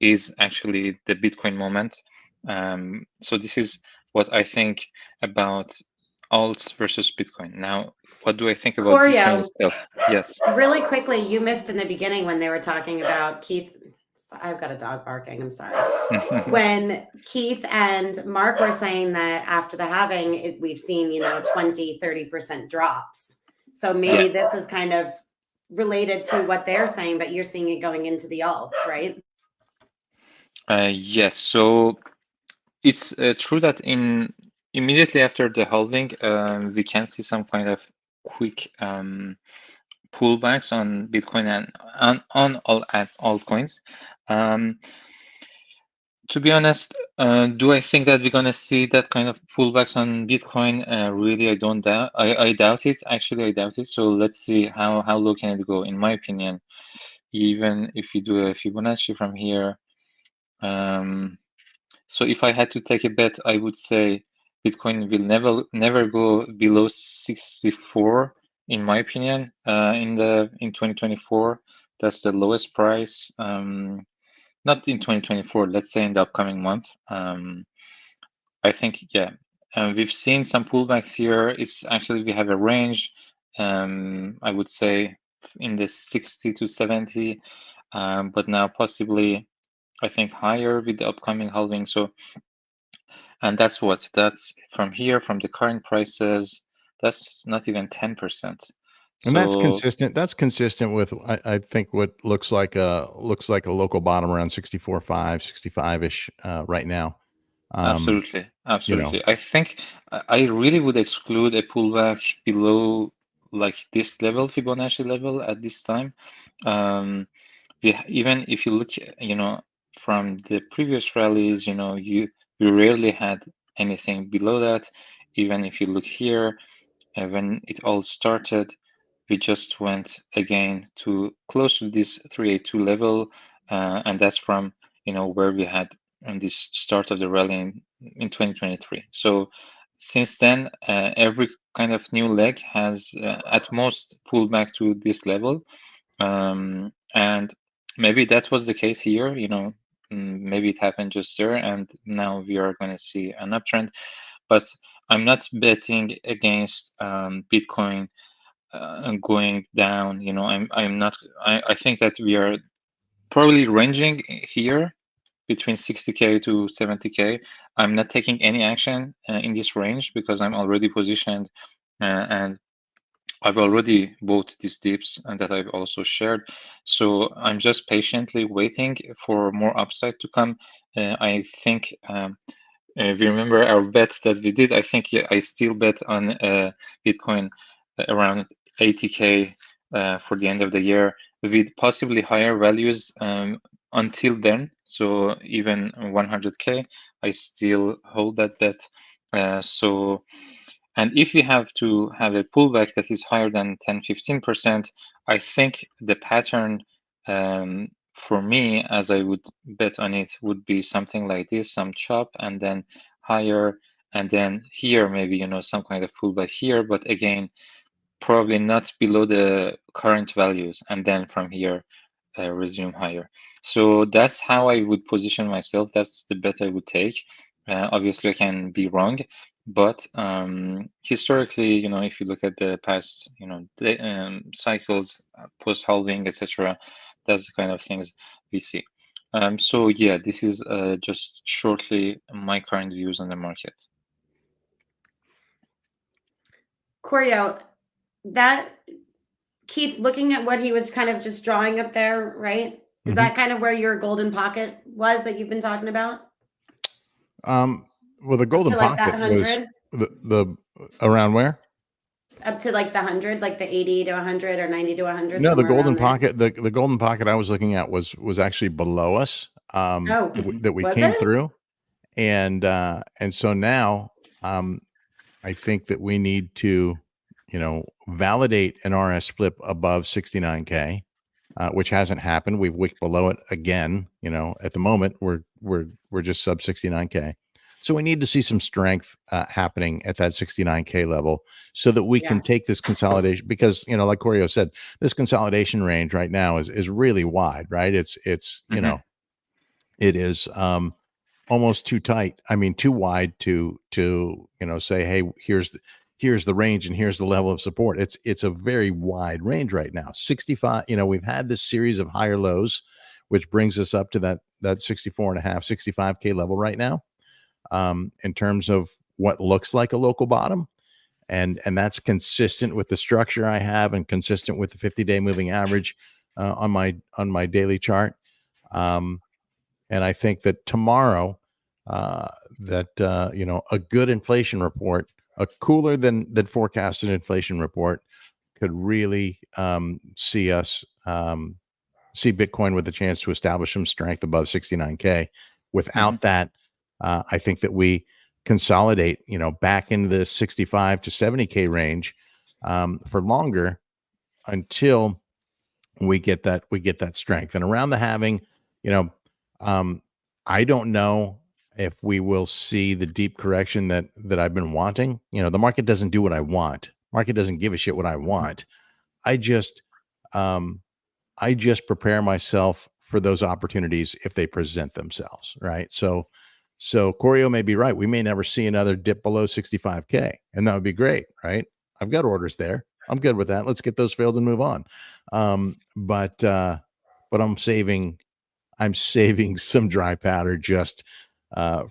is actually the Bitcoin moment. So this is what I think about alts versus Bitcoin. Now, what do I think about Bitcoin itself? Yes. Really quickly, you missed in the beginning when they were talking about Keith. So I've got a dog barking. I'm sorry. When Keith and Mark were saying that after the halving, we've seen, 20, 30% drops. So maybe this is kind of related to what they're saying, but you're seeing it going into the alts, right? Yes. So it's true that immediately after the halving, we can see some kind of quick pullbacks on Bitcoin and on all altcoins. To be honest, do I think that we're gonna see that kind of pullbacks on Bitcoin? Really, I don't doubt. I doubt it. Actually, I doubt it. So let's see how low can it go. In my opinion, even if you do a Fibonacci from here, so if I had to take a bet, I would say Bitcoin will never go below 64. In my opinion, in 2024, that's the lowest price. Not in 2024, let's say in the upcoming month. I think, yeah, we've seen some pullbacks here. It's actually, we have a range, I would say in the 60 to 70, but now possibly, I think higher with the upcoming halving. So, and that's from here, from the current prices, that's not even 10%. And that's consistent. That's consistent with, I think, what looks like a local bottom around 64.5, 65-ish right now. Absolutely. I think I really would exclude a pullback below like this level, Fibonacci level at this time. Even if you look, from the previous rallies, we rarely had anything below that. Even if you look here, when it all started, we just went again to close to this 382 level, and that's from where we had on this start of the rally in 2023. So since then, every kind of new leg has at most pulled back to this level, and maybe that was the case here. Maybe it happened just there, and now we are going to see an uptrend. But I'm not betting against Bitcoin going down. I'm not. I think that we are probably ranging here between 60K to 70K. I'm not taking any action in this range because I'm already positioned and I've already bought these dips and that I've also shared. So I'm just patiently waiting for more upside to come. I think if you remember our bets that we did, I think I still bet on Bitcoin around 80K for the end of the year with possibly higher values until then. So even 100K, I still hold that bet. And if we have to have a pullback that is higher than 10-15%, I think the pattern for me, as I would bet on it, would be something like this, some chop and then higher, and then here maybe some kind of pullback here, but again probably not below the current values, and then from here resume higher. So that's how I would position myself. That's the bet I would take. Obviously I can be wrong, but historically, if you look at the past, cycles, post halving, etc., that's the kind of things we see. So yeah, this is just shortly my current views on the market. Koryo, Keith, looking at what he was kind of just drawing up there, right? Is that kind of where your golden pocket was that you've been talking about? Well, the golden pocket was the around where? Up to like the 100, like the 80 to 100 or 90 to 100. No, the golden pocket. The golden pocket I was looking at was actually below us. That we came through, and so now I think that we need to validate an RS flip above 69K, which hasn't happened. We've wicked below it again. At the moment we're just sub 69K. So we need to see some strength happening at that 69K level so that we can take this consolidation, because, like Koryo said, this consolidation range right now is really wide, right? It's it is almost too tight. I mean, too wide to say, hey, here's the range and here's the level of support. It's a very wide range right now. 65, we've had this series of higher lows, which brings us up to that 64.5, 65K level right now, in terms of what looks like a local bottom. And that's consistent with the structure I have and consistent with the 50-day moving average on my daily chart. And I think that tomorrow, a good inflation report, a cooler than forecasted inflation report, could really see Bitcoin with a chance to establish some strength above 69K. Without that, I think that we consolidate, back into the 65 to 70K range for longer until we get that strength. And around the halving, I don't know if we will see the deep correction that I've been wanting. The market doesn't do what I want. Market doesn't give a shit what I want. I just prepare myself for those opportunities if they present themselves, right? So Koryo may be right. We may never see another dip below 65K, and that would be great, right? I've got orders there. I'm good with that. Let's get those filled and move on. But I'm saving some dry powder just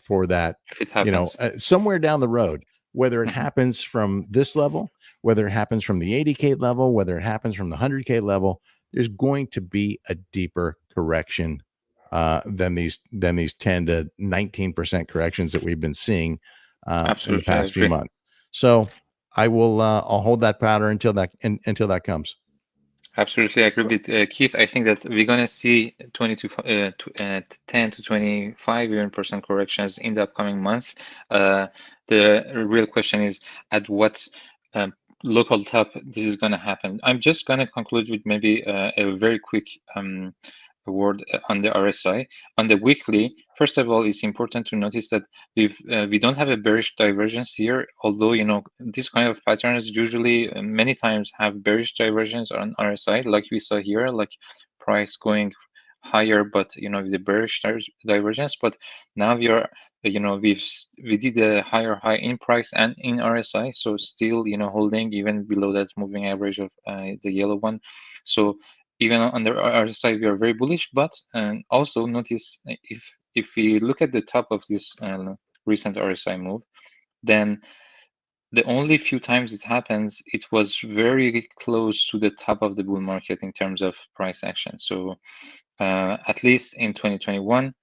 for that, If it happens. somewhere down the road, whether it happens from this level, whether it happens from the 80K level, whether it happens from the 100K level, there's going to be a deeper correction than these 10 to 19% corrections that we've been seeing in the Absolutely, I past few agree. months. So I will I'll hold that powder until that comes. Absolutely, I agree with Keith. I think that we're gonna see 10 to 25 even percent corrections in the upcoming month. The real question is at what local top this is gonna happen. I'm just gonna conclude with maybe a very quick word on the RSI. On the weekly, first of all, it's important to notice that we don't have a bearish divergence here, although this kind of patterns usually many times have bearish divergence on RSI, like we saw here, like price going higher, but with the bearish divergence. But now we are, we did a higher high in price and in RSI, so still holding even below that moving average of the yellow one. So even on the RSI, we are very bullish, but also notice if we look at the top of this recent RSI move, then the only few times it happens, it was very close to the top of the bull market in terms of price action. So at least in 2021,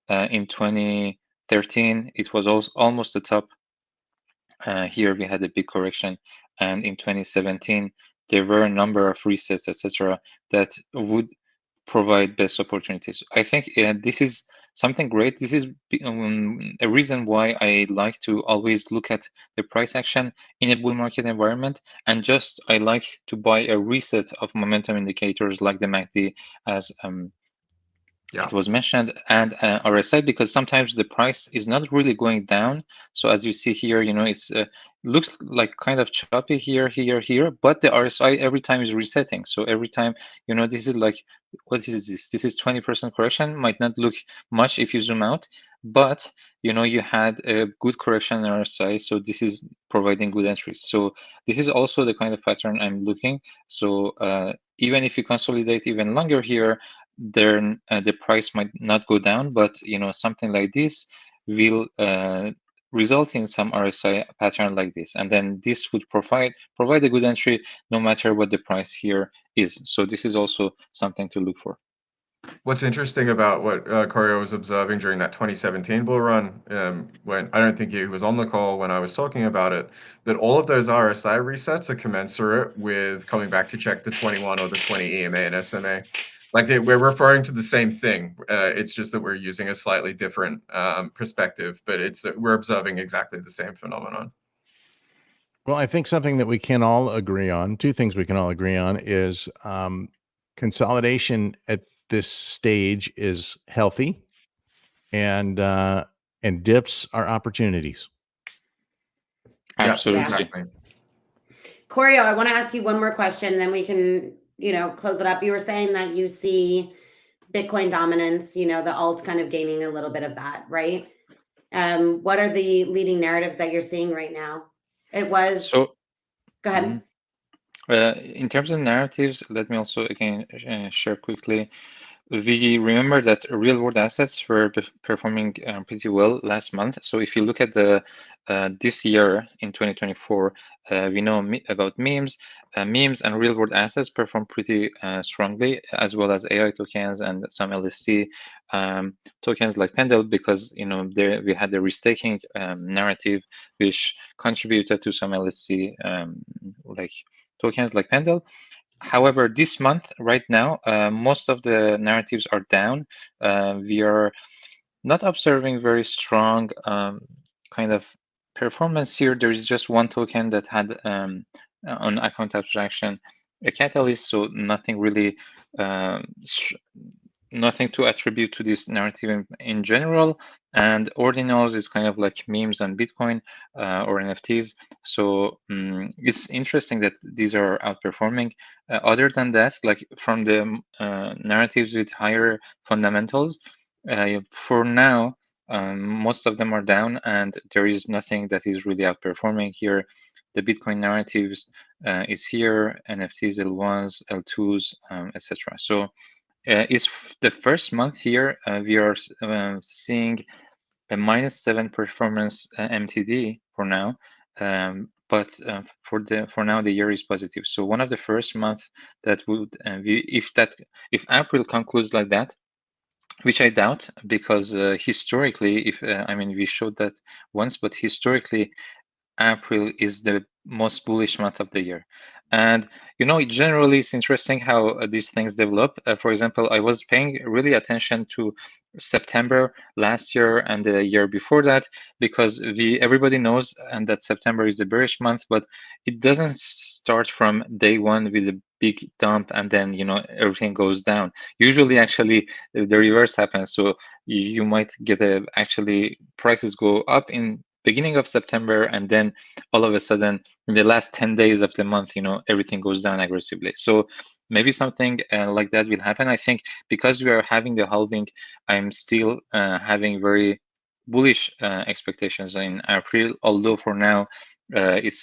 in 2013, it was also almost the top. Here we had a big correction, and in 2017, there were a number of resets, etc., that would provide best opportunities. I think this is something great. This is a reason why I like to always look at the price action in a bull market environment, and I like to buy a reset of momentum indicators like the MACD, as it was mentioned, and RSI, because sometimes the price is not really going down. So as you see here, it's looks like kind of choppy here, but the RSI every time is resetting. So every time, this is like, what is this? This is 20% correction. Might not look much if you zoom out, but you had a good correction in RSI. So this is providing good entries. So this is also the kind of pattern I'm looking. So even if you consolidate even longer here, then the price might not go down, but something like this will result in some RSI pattern like this, and then this would provide a good entry no matter what the price here is. So this is also something to look for. What's interesting about what Koryo was observing during that 2017 bull run, when I don't think he was on the call when I was talking about it, that all of those RSI resets are commensurate with coming back to check the 21 or the 20 EMA and SMA. Like we're referring to the same thing. It's just that we're using a slightly different perspective, but it's that we're observing exactly the same phenomenon. Well, I think something that we can all agree on, two things we can all agree on, is consolidation at this stage is healthy, and dips are opportunities. Absolutely. Yeah, exactly. Koryo, I want to ask you one more question, then we can, close it up. You were saying that you see Bitcoin dominance, the alts kind of gaining a little bit of that, right? What are the leading narratives that you're seeing right now? Go ahead. In terms of narratives, let me also again share quickly. we remember that real-world assets were performing pretty well last month. So if you look at the this year in 2024, we know about memes. Memes and real-world assets perform pretty strongly, as well as AI tokens and some LSC tokens like Pendle, because there we had the restaking narrative, which contributed to some LSC like tokens like Pendle. However, this month, right now, most of the narratives are down. We are not observing very strong kind of performance here. There is just one token that had on account abstraction a catalyst, so nothing really, nothing to attribute to this narrative in general. And ordinals is kind of like memes and Bitcoin or NFTs. So it's interesting that these are outperforming. Other than that, like from the narratives with higher fundamentals, for now, most of them are down, and there is nothing that is really outperforming here. The Bitcoin narratives is here, NFTs, L1s, L2s, etc. So it's the first month here. We are seeing a -7 performance MTD for now, but for now the year is positive. So one of the first months that would if April concludes like that, which I doubt, because historically, we showed that once, but historically, April is the most bullish month of the year. And generally it's interesting how these things develop. For example, I was paying really attention to September last year and the year before that, because everybody knows and that September is a bearish month, but it doesn't start from day one with a big dump and then everything goes down. Usually actually the reverse happens. So you might get actually prices go up in beginning of September, and then all of a sudden in the last 10 days of the month, everything goes down aggressively. So maybe something like that will happen. I think because we are having the halving, I'm still having very bullish expectations in April, although for now it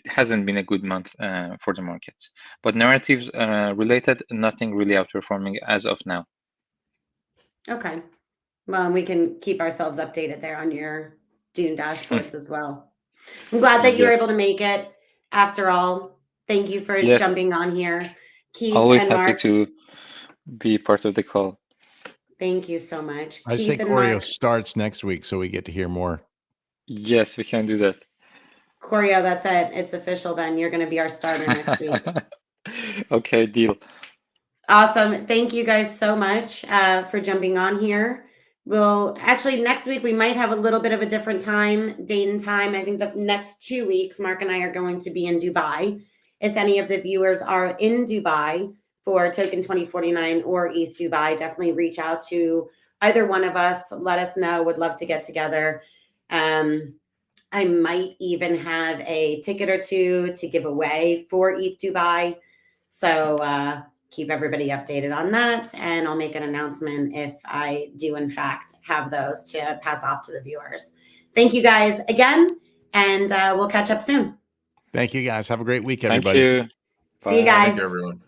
hasn't been a good month for the markets. But narratives related, nothing really outperforming as of now. Okay. Well, we can keep ourselves updated there on your Dune dashboards as well. I'm glad that you were able to make it after all. Thank you for jumping on here, Keith. Always and happy Mark. to be part of the call. Thank you so much. I Keith say and Koryo Mark. starts next week, so we get to hear more. Yes, we can do that. Koryo, that's it. It's official then. You're going to be our starter next week. Okay, deal. Awesome. Thank you guys so much for jumping on here. We'll actually next week we might have a little bit of a different date and time. I think the next 2 weeks, Mark and I are going to be in Dubai. If any of the viewers are in Dubai for Token 2049 or ETH Dubai, definitely reach out to either one of us. Let us know. Would love to get together. I might even have a ticket or two to give away for ETH Dubai. So keep everybody updated on that. And I'll make an announcement if I do, in fact, have those to pass off to the viewers. Thank you guys again. And we'll catch up soon. Thank you guys. Have a great week, everybody. Thank you. See you guys. Thank you, everyone.